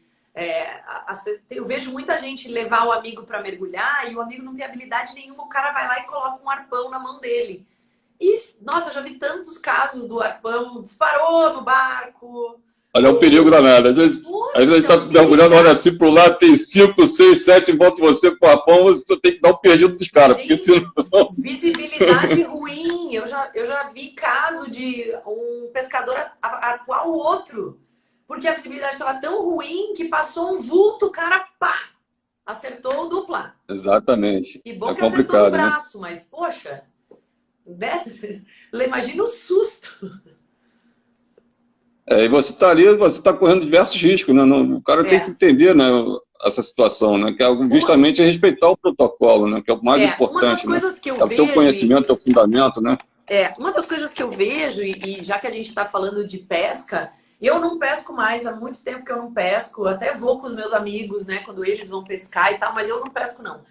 Eu vejo muita gente levar o amigo para mergulhar e o amigo não tem habilidade nenhuma, o cara vai lá e coloca um arpão na mão dele. E, nossa, eu já vi tantos casos do arpão, disparou no barco. Olha, é um perigo danado. Às vezes a gente está mergulhando, olha assim pro lado, tem 5, 6, 7 em volta de você com o arpão, você tem que dar um perdido dos caras, porque senão... Visibilidade ruim. Eu já vi caso de um pescador arpoar o outro. Porque a visibilidade estava tão ruim que passou um vulto, o cara, pá, acertou o dupla. Exatamente. E bom que acertou o braço, né? Mas, poxa, imagina o susto. E você está ali, você está correndo diversos riscos, né? O cara tem que entender, né, essa situação, né? Que é justamente respeitar o protocolo, né? Que é o mais importante. Uma das coisas que eu vejo, é o teu conhecimento, é o fundamento, né? Uma das coisas que eu vejo, e já que a gente está falando de pesca, eu não pesco mais, há muito tempo que eu não pesco, até vou com os meus amigos, né, quando eles vão pescar e tal, mas eu não pesco, não.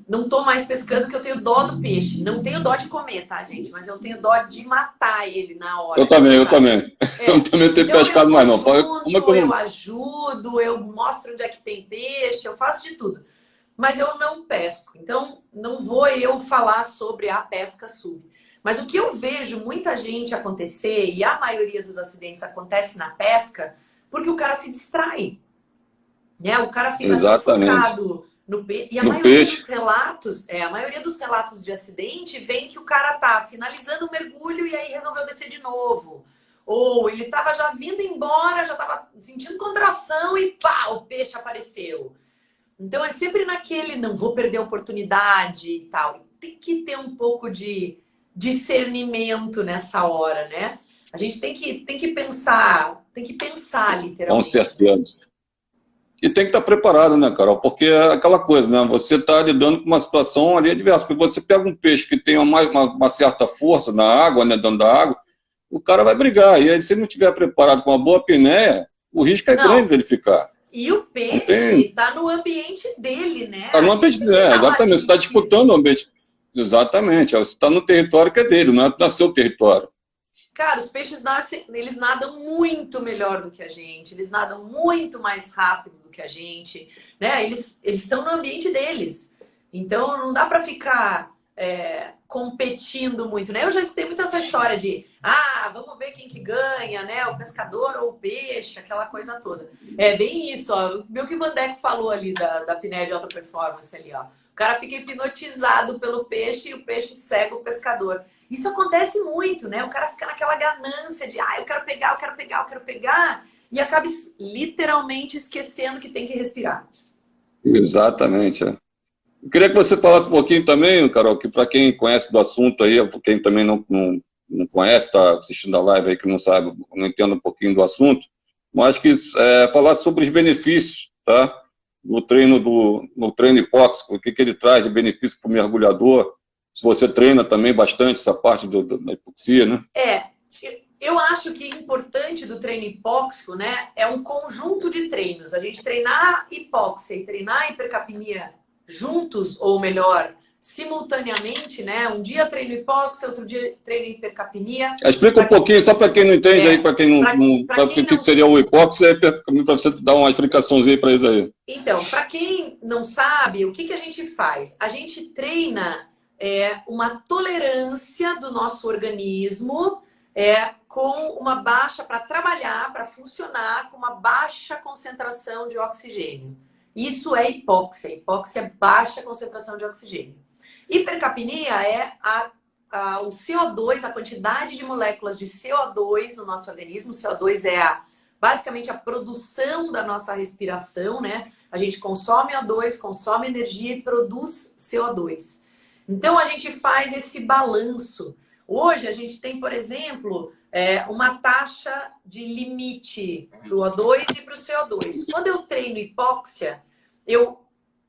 Não tô mais pescando porque eu tenho dó do peixe. Não tenho dó de comer, tá, gente? Mas eu tenho dó de matar ele na hora. Eu também. Eu também tenho pescado mais, não. Eu ajudo, eu mostro onde é que tem peixe, eu faço de tudo. Mas eu não pesco. Então, não vou eu falar sobre a pesca sub. Mas o que eu vejo muita gente acontecer, e a maioria dos acidentes acontece na pesca, porque o cara se distrai. Né? O cara fica focado no peixe. E a maioria dos relatos de acidente vem que o cara tá finalizando o mergulho e aí resolveu descer de novo. Ou ele tava já vindo embora, já tava sentindo contração e pá, o peixe apareceu. Então é sempre naquele, não vou perder a oportunidade e tal. Tem que ter um pouco de discernimento nessa hora, né? A gente tem que pensar literalmente. Com certeza. E tem que estar preparado, né, Carol? Porque é aquela coisa, né? Você está lidando com uma situação ali adversa. Porque você pega um peixe que tem uma certa força na água, né, dentro da água, o cara vai brigar. E aí, se ele não estiver preparado com uma boa apneia, o risco é grande dele ficar. E o peixe está no ambiente dele, né? Está no ambiente dele, exatamente. Você está disputando o ambiente. Exatamente. Você está no território que é dele, não é no seu território. Cara, os peixes eles nadam muito melhor do que a gente, eles nadam muito mais rápido do que a gente, né? Eles estão no ambiente deles. Então não dá para ficar competindo muito, né? Eu já escutei muito essa história de vamos ver quem que ganha, né? O pescador ou o peixe, aquela coisa toda. É bem isso, ó. O meu que o Vandeco falou ali da apneia de alta performance ali, ó. O cara fica hipnotizado pelo peixe e o peixe cega o pescador. Isso acontece muito, né? O cara fica naquela ganância de eu quero pegar, eu quero pegar, eu quero pegar, e acaba literalmente esquecendo que tem que respirar. Exatamente. Eu queria que você falasse um pouquinho também, Carol, que para quem conhece do assunto aí, quem também não conhece, está assistindo a live aí, que não sabe, não entende um pouquinho do assunto, mas que falar sobre os benefícios, tá? No treino hipóxico, o que ele traz de benefício para o mergulhador. Se você treina também bastante essa parte da hipoxia, né? Eu acho que importante do treino hipóxico, né, é um conjunto de treinos. A gente treinar hipóxia e treinar hipercapnia juntos, ou melhor, simultaneamente, né? Um dia treino hipóxia, outro dia treino hipercapnia. Explica um pouquinho, só para quem não entende aí, para quem não sabe o que seria o hipóxia, para você dar uma explicaçãozinha para eles aí. Então, para quem não sabe, o que a gente faz? A gente treina uma tolerância do nosso organismo com uma baixa, para trabalhar, para funcionar com uma baixa concentração de oxigênio. Isso é hipóxia. Hipóxia é baixa concentração de oxigênio. Hipercapnia é o CO2, a quantidade de moléculas de CO2 no nosso organismo. O CO2 é basicamente a produção da nossa respiração, né? A gente consome O2, consome energia e produz CO2. Então, a gente faz esse balanço. Hoje, a gente tem, por exemplo, uma taxa de limite para o O2 e para o CO2. Quando eu treino hipóxia, eu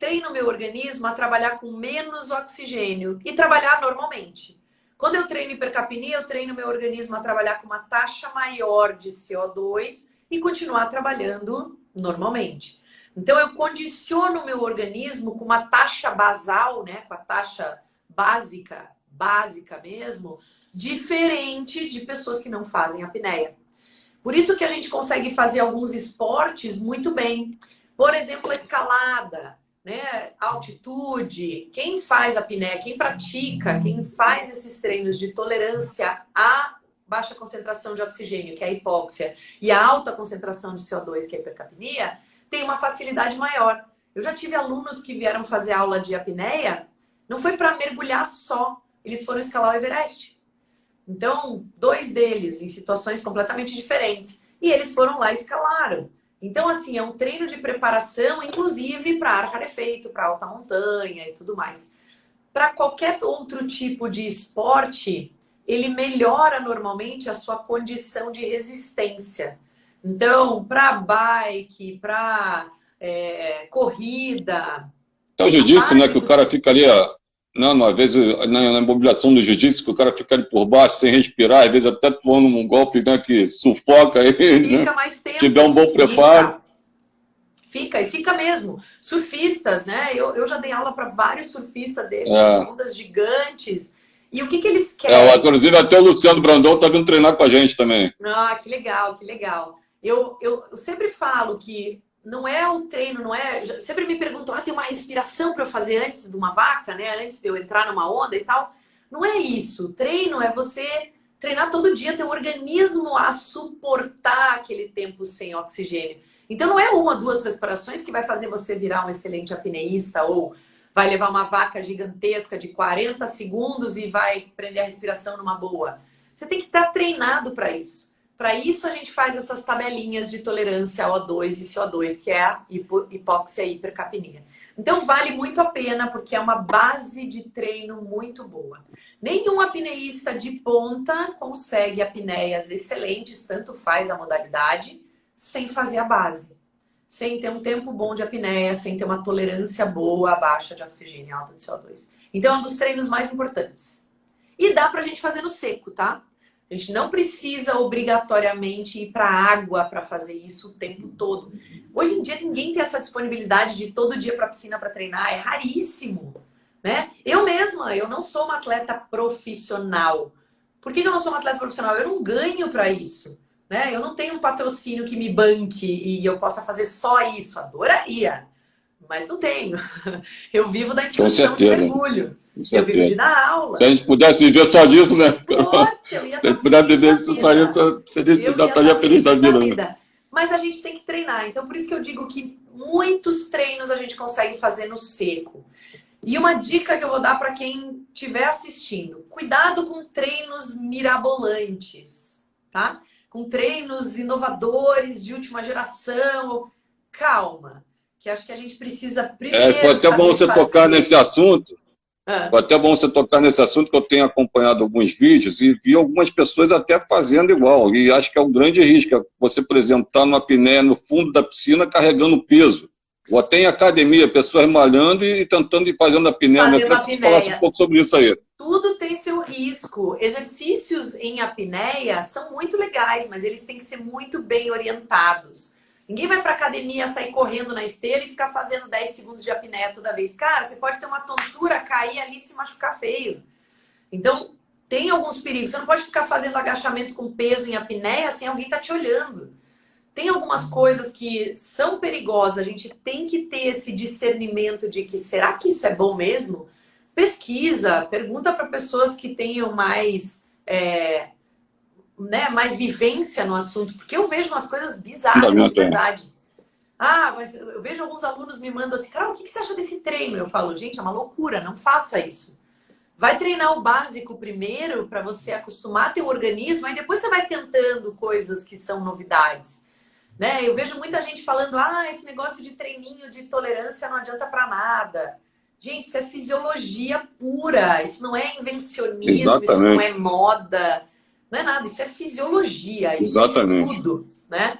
treino o meu organismo a trabalhar com menos oxigênio e trabalhar normalmente. Quando eu treino hipercapnia, eu treino o meu organismo a trabalhar com uma taxa maior de CO2 e continuar trabalhando normalmente. Então, eu condiciono o meu organismo com uma taxa basal, né, com a taxa básica mesmo, diferente de pessoas que não fazem apneia. Por isso que a gente consegue fazer alguns esportes muito bem. Por exemplo, a escalada, né, altitude. Quem faz apneia, quem pratica, quem faz esses treinos de tolerância a baixa concentração de oxigênio, que é a hipóxia, e a alta concentração de CO2, que é a hipercapnia, tem uma facilidade maior. Eu já tive alunos que vieram fazer aula de apneia, não foi para mergulhar só, eles foram escalar o Everest. Então, 2 deles em situações completamente diferentes. E eles foram lá e escalaram. Então, assim, é um treino de preparação, inclusive para ar rarefeito, para alta montanha e tudo mais. Para qualquer outro tipo de esporte, ele melhora normalmente a sua condição de resistência. Então, para bike, para corrida... É o jiu-jitsu, né, que o cara fica ali, não, às vezes na imobilização do jiu-jitsu, que o cara fica ali por baixo, sem respirar, às vezes até tomando um golpe, né, que sufoca ele, fica né? mais tempo. Se tiver um bom preparo. Fica mesmo. Surfistas, né? Eu já dei aula para vários surfistas desses, ondas gigantes. E o que eles querem? Inclusive até o Luciano Brandão tá vindo treinar com a gente também. Ah, que legal, que legal. Eu sempre falo que não é um treino, não é... Sempre me perguntam, tem uma respiração para eu fazer antes de uma vaca, né? Antes de eu entrar numa onda e tal. Não é isso. Treino é você treinar todo dia, ter o organismo a suportar aquele tempo sem oxigênio. Então não é 1 ou 2 respirações que vai fazer você virar um excelente apneísta ou vai levar uma vaca gigantesca de 40 segundos e vai prender a respiração numa boa. Você tem que estar treinado para isso. Para isso, a gente faz essas tabelinhas de tolerância a O2 e CO2, que é a hipóxia e hipercapnia. Então, vale muito a pena, porque é uma base de treino muito boa. Nenhum apneísta de ponta consegue apneias excelentes, tanto faz a modalidade, sem fazer a base. Sem ter um tempo bom de apneia, sem ter uma tolerância boa à baixa de oxigênio e alta de CO2. Então, é um dos treinos mais importantes. E dá pra gente fazer no seco, tá? A gente não precisa obrigatoriamente ir para a água para fazer isso o tempo todo. Hoje em dia ninguém tem essa disponibilidade de ir todo dia para a piscina para treinar, é raríssimo, né? Eu mesma, eu não sou uma atleta profissional. Por que eu não sou uma atleta profissional? Eu não ganho para isso, né? Eu não tenho um patrocínio que me banque e eu possa fazer só isso. Adoraria, mas não tenho. Eu vivo da instrução de mergulho. Eu vivo de dar aula. Se a gente pudesse viver só disso, né? Eu ia Se a gente pudesse viver disso, estaria feliz da vida. Mas a gente tem que treinar. Então, por isso que eu digo que muitos treinos a gente consegue fazer no seco. E uma dica que eu vou dar para quem estiver assistindo. Cuidado com treinos mirabolantes, tá? Com treinos inovadores, de última geração. Calma, que acho que a gente precisa primeiro foi até bom você tocar nesse assunto. Foi até bom você tocar nesse assunto, que eu tenho acompanhado alguns vídeos e vi algumas pessoas até fazendo igual. E acho que é um grande risco. Você, por exemplo, estar numa apneia no fundo da piscina carregando peso. Ou até em academia, pessoas malhando e tentando ir fazendo apneia. Eu queria que você falasse um pouco sobre isso aí. Tudo tem seu risco. Exercícios em apneia são muito legais, mas eles têm que ser muito bem orientados. Ninguém vai para academia, sair correndo na esteira e ficar fazendo 10 segundos de apneia toda vez. Cara, você pode ter uma tontura, cair ali e se machucar feio. Então, tem alguns perigos. Você não pode ficar fazendo agachamento com peso em apneia sem alguém estar te olhando. Tem algumas coisas que são perigosas. A gente tem que ter esse discernimento de que será que isso é bom mesmo? Pesquisa, pergunta para pessoas que tenham mais... mais vivência no assunto, porque eu vejo umas coisas bizarras, de verdade. Mas eu vejo alguns alunos me mandam assim, Carol, o que você acha desse treino? Eu falo, gente, é uma loucura, não faça isso. Vai treinar o básico primeiro, para você acostumar teu organismo, aí depois você vai tentando coisas que são novidades. Né? Eu vejo muita gente falando, esse negócio de treininho de tolerância não adianta para nada. Gente, isso é fisiologia pura, isso não é invencionismo, Exatamente. Isso não é moda. Não é nada, isso é fisiologia, isso é estudo, né?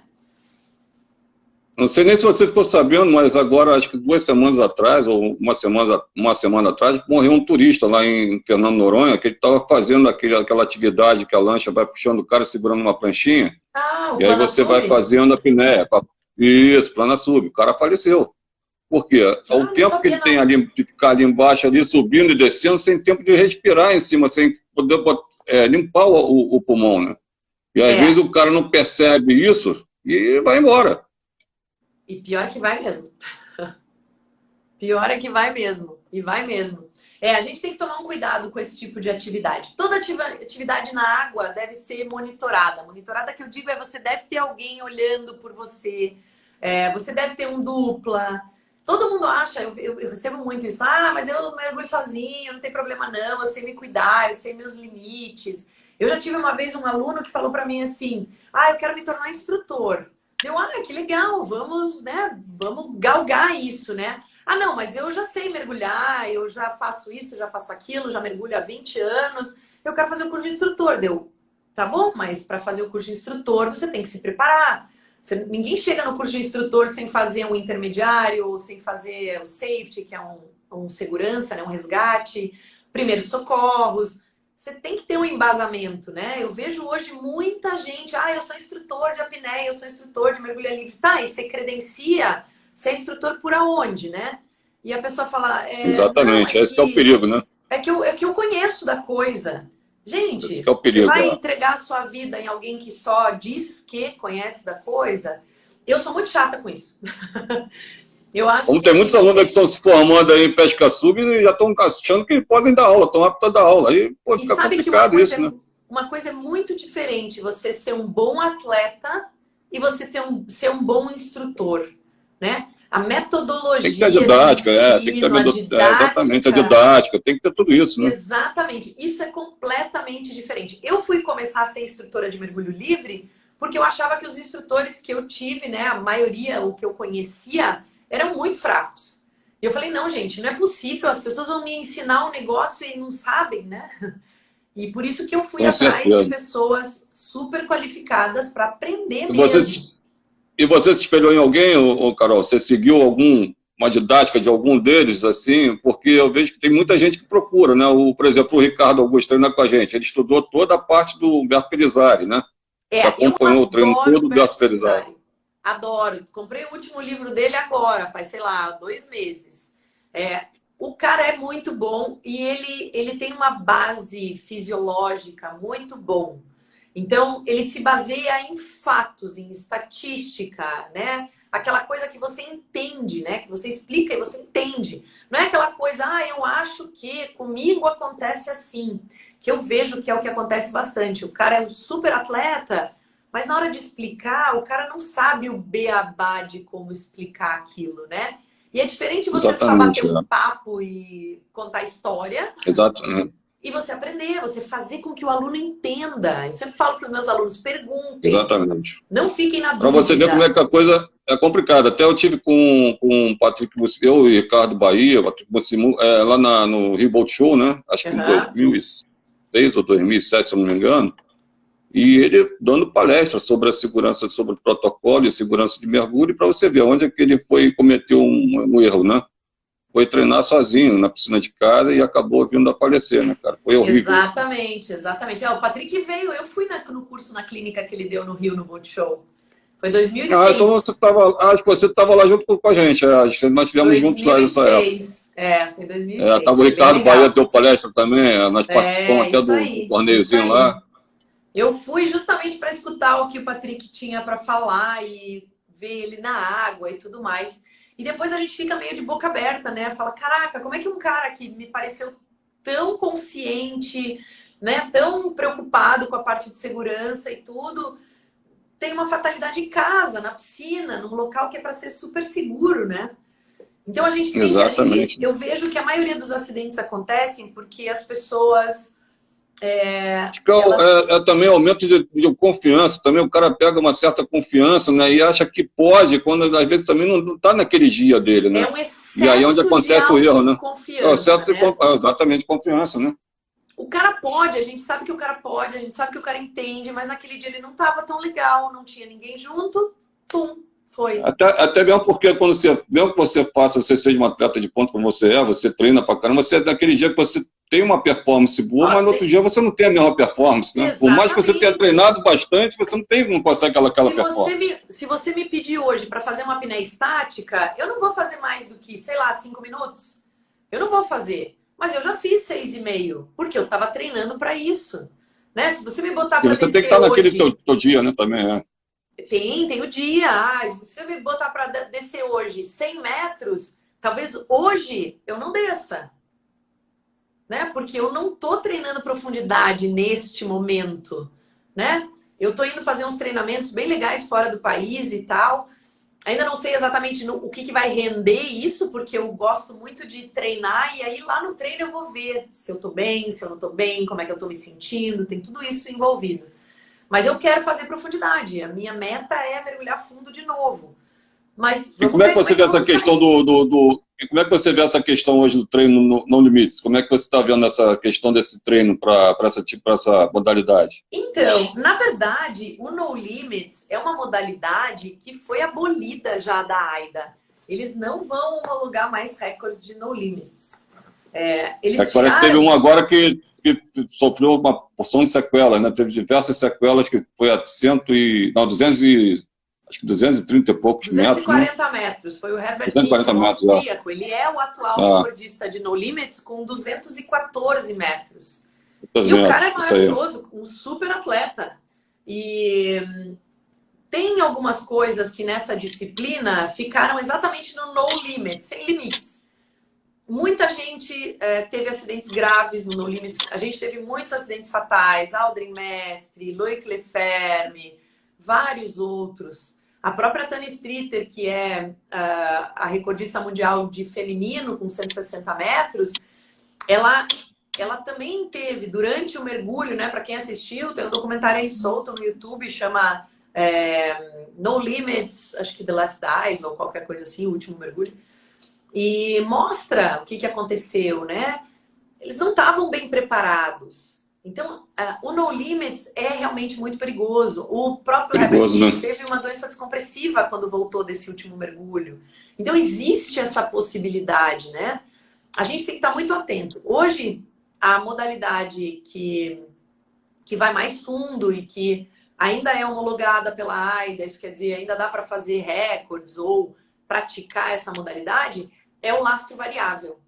Não sei nem se você ficou sabendo, mas agora, acho que 2 semanas atrás, ou uma semana atrás, morreu um turista lá em Fernando Noronha, que ele estava fazendo aquela atividade que a lancha vai puxando o cara segurando uma pranchinha, Ah, o e aí você vai Planasub? fazendo a apneia. Isso, plana sub. O cara faleceu. Por quê? O Ah, não tempo que sabia ele tem não. ali, de ficar ali embaixo, ali subindo e descendo, sem tempo de respirar em cima, sem poder limpar o pulmão, né? E às vezes É, o cara não percebe isso e vai embora. e pior que vai mesmo. Pior é que vai mesmo. E vai mesmo. É, a gente tem que tomar um cuidado com esse tipo de atividade. Toda atividade na água deve ser monitorada. Monitorada que eu digo é você deve ter alguém olhando por você. É, você deve ter um dupla. Todo mundo acha, eu recebo muito isso. Ah, mas eu mergulho sozinho, não tem problema não, eu sei me cuidar, eu sei meus limites. Eu já tive uma vez um aluno que falou para mim assim: ah, eu quero me tornar instrutor. Que legal, vamos, né? Vamos galgar isso, né? Ah, não, mas eu já sei mergulhar, eu já faço isso, já faço aquilo, já mergulho há 20 anos. Eu quero fazer o curso de instrutor. Tá bom, mas para fazer o curso de instrutor você tem que se preparar. Ninguém chega no curso de instrutor sem fazer um intermediário, ou sem fazer o safety, que é um segurança, né? Um resgate, primeiros socorros. Você tem que ter um embasamento, né? Eu vejo hoje muita gente, eu sou instrutor de apneia, eu sou instrutor de mergulho livre. Tá, e você credencia, você é instrutor por aonde, né? E a pessoa fala, não, Exatamente, esse que é o perigo, né? é que eu conheço da coisa. Esse que é Gente, o você perigo. vai entregar a sua vida em alguém que só diz que conhece da coisa? Eu sou muito chata com isso. Eu acho Como que tem a muitos gente alunos que tem... estão se formando aí em pesca sub e já estão achando que podem dar aula, estão aptos a dar aula. Aí, pô, E fica sabe que complicado isso, né? uma coisa é muito diferente você ser um bom atleta e você ser um bom instrutor, né? A Tem que ter a metodologia de didática, tem que ter ensino, a exatamente a didática, didática, tem que ter tudo isso, né? exatamente. Isso é completamente diferente. Eu fui começar a ser instrutora de mergulho livre porque eu achava que os instrutores que eu tive, né, a maioria, o que eu conhecia, eram muito fracos. E eu falei, não, gente, não é possível. As pessoas vão me ensinar um negócio e não sabem, né? E por isso que eu fui Com atrás de certeza. pessoas super qualificadas para aprender E você, mesmo. se- e você se espelhou em alguém, Carol? Você seguiu uma didática de algum deles, assim? Porque eu vejo que tem muita gente que procura, né? Por exemplo, o Ricardo Augusto treina com a gente. Ele estudou toda a parte do Humberto Pelizari, né? Você Eu acompanhou o treino adoro todo o do Beto Humberto Pelizari. Pelissari. Adoro. Comprei o último livro dele agora, faz, sei lá, 2 meses. O cara é muito bom e ele tem uma base fisiológica muito bom. Então, ele se baseia em fatos, em estatística, né? Aquela coisa que você entende, né? Que você explica e você entende. Não é aquela coisa, eu acho que comigo acontece assim. Que eu vejo que é o que acontece bastante. O cara é um super atleta, mas na hora de explicar, o cara não sabe o beabá de como explicar aquilo, né? E é diferente você só bater Exatamente, um papo e contar história Exato, e você aprender, você fazer com que o aluno entenda. Eu sempre falo para os meus alunos, perguntem, exatamente. não fiquem na Para você ver como é dúvida. que a coisa é complicada. Até eu tive com o Patrick, eu e Ricardo Bahia, o Patrick Bucimu, lá no Rio Boat Show, né? Acho que em Uhum. 2006 ou 2007, se eu não me engano. E ele dando palestra sobre a segurança, sobre o protocolo e segurança de mergulho, para você ver onde é que ele foi cometeu um erro, né? Foi treinar sozinho na piscina de casa e acabou vindo a falecer, né, cara? Foi horrível isso, né? Exatamente, exatamente. O Patrick veio, eu fui no curso na clínica que ele deu no Rio, no Boat Show. Foi Então você 2006. estava, acho que você estava lá junto com a gente, nós estivemos juntos lá nessa época. 2006. Foi 2006. Tava o Foi bem Ricardo Bahia legal. deu palestra também, nós participamos até Isso do aí, isso torneiozinho aí. lá. Eu fui justamente para escutar o que o Patrick tinha para falar e ver ele na água e tudo mais. E depois a gente fica meio de boca aberta, né? Fala, caraca, como é que um cara que me pareceu tão consciente, né? Tão preocupado com a parte de segurança e tudo, tem uma fatalidade em casa, na piscina, num local que é para ser super seguro, né? Então a gente tem Exatamente. eu vejo que a maioria dos acidentes acontecem porque as pessoas Acho que elas também aumento de confiança, também o cara pega uma certa confiança, né, e acha que pode, quando às vezes também não está naquele dia dele, é né? um E aí é onde excesso de acontece o erro, né? É o autoconfiança, certo né? exatamente, confiança, né? O cara pode, a gente sabe que o cara pode, a gente sabe que o cara entende, mas naquele dia ele não estava tão legal, não tinha ninguém junto, pum, Foi. Até mesmo porque quando mesmo que você faça, você seja um atleta de ponta como você é, você treina pra caramba, você naquele dia que você tem uma performance boa, mas no outro dia você não tem a mesma performance, né? Por mais que você tenha treinado bastante, você não consegue aquela performance. Se você me pedir hoje para fazer uma apneia estática, eu não vou fazer mais do que, sei lá, 5 minutos. Eu não vou fazer. Mas eu já fiz 6,5, porque eu estava treinando para isso. Né? Se você me botar para descer você tem que estar naquele hoje... teu dia, né, também, é. Tem o dia. Se você me botar para descer hoje 100 metros, talvez hoje eu não desça. Né? Porque eu não tô treinando profundidade neste momento, né? Eu tô indo fazer uns treinamentos bem legais fora do país e tal. Ainda não sei exatamente o que vai render isso, porque eu gosto muito de treinar e aí lá no treino eu vou ver se eu tô bem, se eu não tô bem, como é que eu tô me sentindo, tem tudo isso envolvido. Mas eu quero fazer profundidade, a minha meta é mergulhar fundo de novo. Mas e como é que você vê essa questão como é que você vê essa questão hoje do treino no limites? Como é que você está vendo essa questão desse treino para essa modalidade? Então, na verdade, o No Limits é uma modalidade que foi abolida já da AIDA. Eles não vão homologar mais recorde de No Limits. Eles parece que teve um agora que sofreu uma porção de sequelas, né? Teve diversas sequelas que foi a 230 e poucos 240 metros. Foi o Herbert Nick, o austríaco. Ele é o atual recordista de No Limits com 214 metros. E o cara é maravilhoso, um super atleta. E tem algumas coisas que nessa disciplina ficaram exatamente no No Limits, sem limites. Muita gente teve acidentes graves no No Limits. A gente teve muitos acidentes fatais. Aldrin Mestre, Loic Leferme, vários outros. A própria Tânia Streeter, que é a recordista mundial de feminino com 160 metros, ela também teve, durante o mergulho, né? Para quem assistiu, tem um documentário aí solto no YouTube, chama No Limits, acho que The Last Dive, ou qualquer coisa assim, o último mergulho. E mostra o que aconteceu, né? Eles não estavam bem preparados. Então, o No Limits é realmente muito perigoso. O próprio Herbert Nick teve uma doença descompressiva quando voltou desse último mergulho. Então, existe essa possibilidade, né? A gente tem que estar muito atento. Hoje, a modalidade que vai mais fundo e que ainda é homologada pela AIDA, isso quer dizer, ainda dá para fazer recordes ou praticar essa modalidade, é o lastro variável.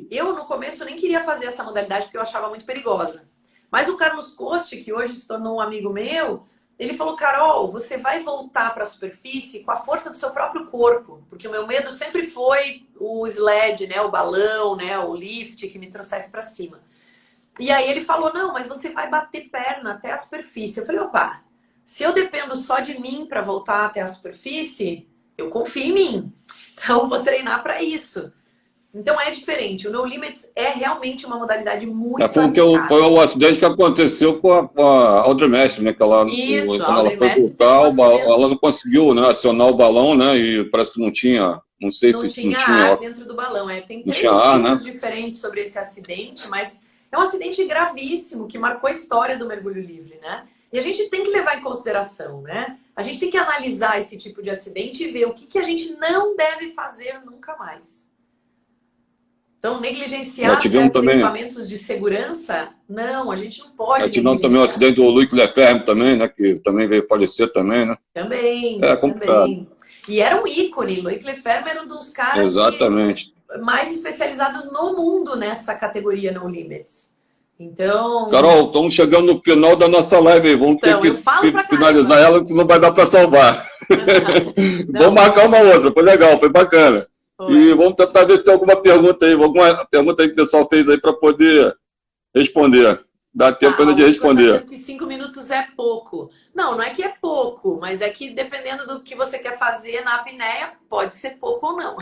Eu, no começo, nem queria fazer essa modalidade porque eu achava muito perigosa. Mas o Carlos Coste, que hoje se tornou um amigo meu, ele falou, Carol, você vai voltar para a superfície com a força do seu próprio corpo. Porque o meu medo sempre foi o sled, né, o balão, né, o lift que me trouxesse para cima. E aí ele falou, não, mas você vai bater perna até a superfície. Eu falei, opa, se eu dependo só de mim para voltar até a superfície, eu confio em mim. Então eu vou treinar para isso. Então é diferente. O No Limits é realmente uma modalidade muito arriscada. Foi o acidente que aconteceu com a Audrey Mestre, né? Que ela, isso, quando ela foi voltar, ela não conseguiu, né, acionar o balão, né? E parece que não tinha, não sei se não tinha ar dentro do balão. Tem 3 livros diferentes sobre esse acidente, mas é um acidente gravíssimo que marcou a história do mergulho livre, né? E a gente tem que levar em consideração, né? A gente tem que analisar esse tipo de acidente e ver o que a gente não deve fazer nunca mais. Então, negligenciar certos equipamentos de segurança, não, a gente não pode negligenciar. Tivemos também o acidente do Loic Leferme também, né? Que também veio falecer também, né? Também, complicado. também. E era um ícone, Loic Leferme era um dos caras mais especializados no mundo nessa categoria No Limits. Então... Carol, estamos chegando no final da nossa live aí. Vamos ter que finalizar ela, que não vai dar para salvar. Vamos marcar uma outra, foi legal, foi bacana. E vamos tentar ver se tem alguma pergunta aí que o pessoal fez aí para poder responder. Dá tempo ainda de responder. Que 5 minutos é pouco. Não é que é pouco, mas é que dependendo do que você quer fazer na apneia, pode ser pouco ou não.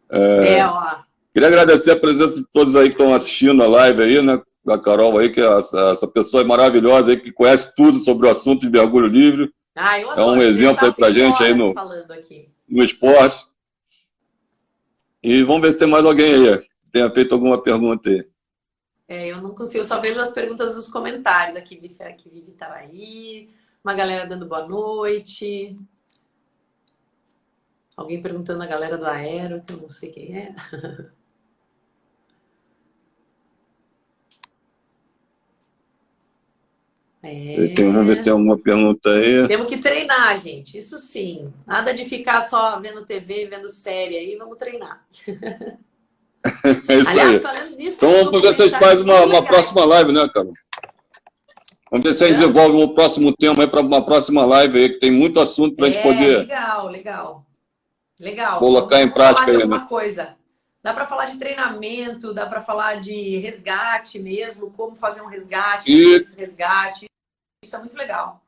Ó. Queria agradecer a presença de todos aí que estão assistindo a live aí, né? Da Carol aí, que essa pessoa é maravilhosa aí, que conhece tudo sobre o assunto de mergulho livre. Eu adoro. É um exemplo aí pra gente aí no esporte. E vamos ver se tem mais alguém aí que tenha feito alguma pergunta aí. Eu não consigo, eu só vejo as perguntas dos comentários aqui. Que Vivi estava aí, Uma galera dando boa noite. Alguém perguntando a galera do Aero, que eu não sei quem é. Vamos ver se tem alguma pergunta aí. Temos que treinar, gente. Isso sim. Nada de ficar só vendo TV, vendo série aí. Vamos treinar. É isso. Aliás, aí. falando nisso, Então vamos ver se a gente faz uma próxima live, né, cara? Vamos ver se a gente desenvolve um próximo tema aí para uma próxima live aí, que tem muito assunto para a gente poder. Legal. Colocar em prática aí, alguma né? coisa. Dá para falar de treinamento, dá para falar de resgate mesmo, como fazer um resgate, esse resgate. Isso é muito legal.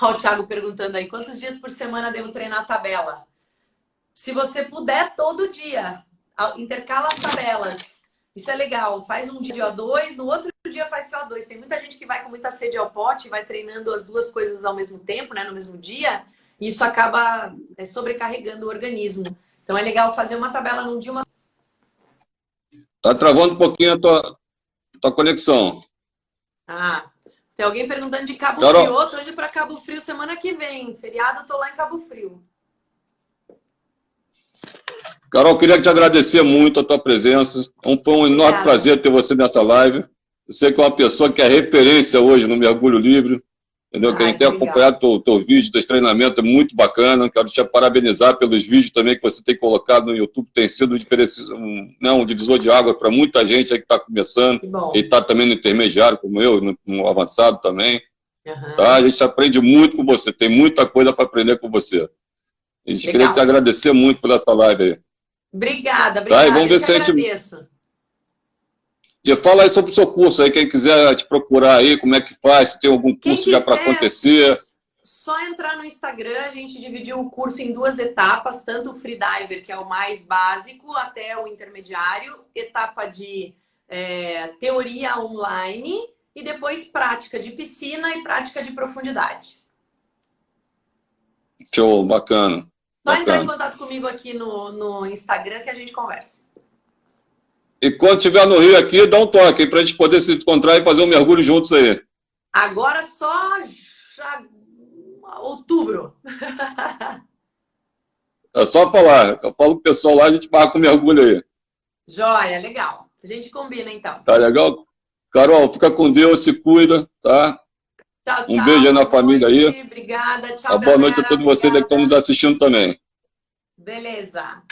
Olha o Thiago perguntando aí, quantos dias por semana devo treinar a tabela? Se você puder, todo dia. Intercala as tabelas. Isso é legal. Faz um dia CO2, no outro dia faz CO2. Tem muita gente que vai com muita sede ao pote, vai treinando as duas coisas ao mesmo tempo, né, no mesmo dia, e isso acaba sobrecarregando o organismo. Então é legal fazer uma tabela num dia, Tá travando um pouquinho a tua conexão. Tem alguém perguntando de Cabo Carol. Frio. Tô indo para Cabo Frio semana que vem. Feriado, tô lá em Cabo Frio. Carol, queria te agradecer muito a tua presença. Foi um enorme prazer ter você nessa live. Eu sei que é uma pessoa que é referência hoje no Mergulho Livre. Entendeu? Que a gente tem acompanhado o teu vídeo, teus treinamentos, é muito bacana. Quero te parabenizar pelos vídeos também que você tem colocado no YouTube. Tem sido um divisor de água para muita gente aí que está começando. E está também no intermediário, como eu, no avançado também. Tá? A gente aprende muito com você. Tem muita coisa para aprender com você. A gente queria te agradecer muito por essa live aí. Obrigada. Tá? E vamos ver se a gente... E fala aí sobre o seu curso aí, quem quiser te procurar aí, como é que faz, se tem algum curso já para acontecer. Só entrar no Instagram, a gente dividiu o curso em 2 etapas, tanto o Freediver, que é o mais básico, até o intermediário, etapa de teoria online e depois prática de piscina e prática de profundidade. Show, bacana. Só entrar em contato comigo aqui no Instagram que a gente conversa. E quando estiver no Rio aqui, dá um toque para a gente poder se encontrar e fazer um mergulho juntos aí. Agora só outubro. É só falar. Eu falo com o pessoal lá, a gente marca um mergulho aí. Joia, legal. A gente combina então. Tá legal? Carol, fica com Deus, se cuida, tá? Tchau, um beijo aí na família aí. Obrigada, tchau, boa noite a todos vocês que estão nos assistindo também. Beleza.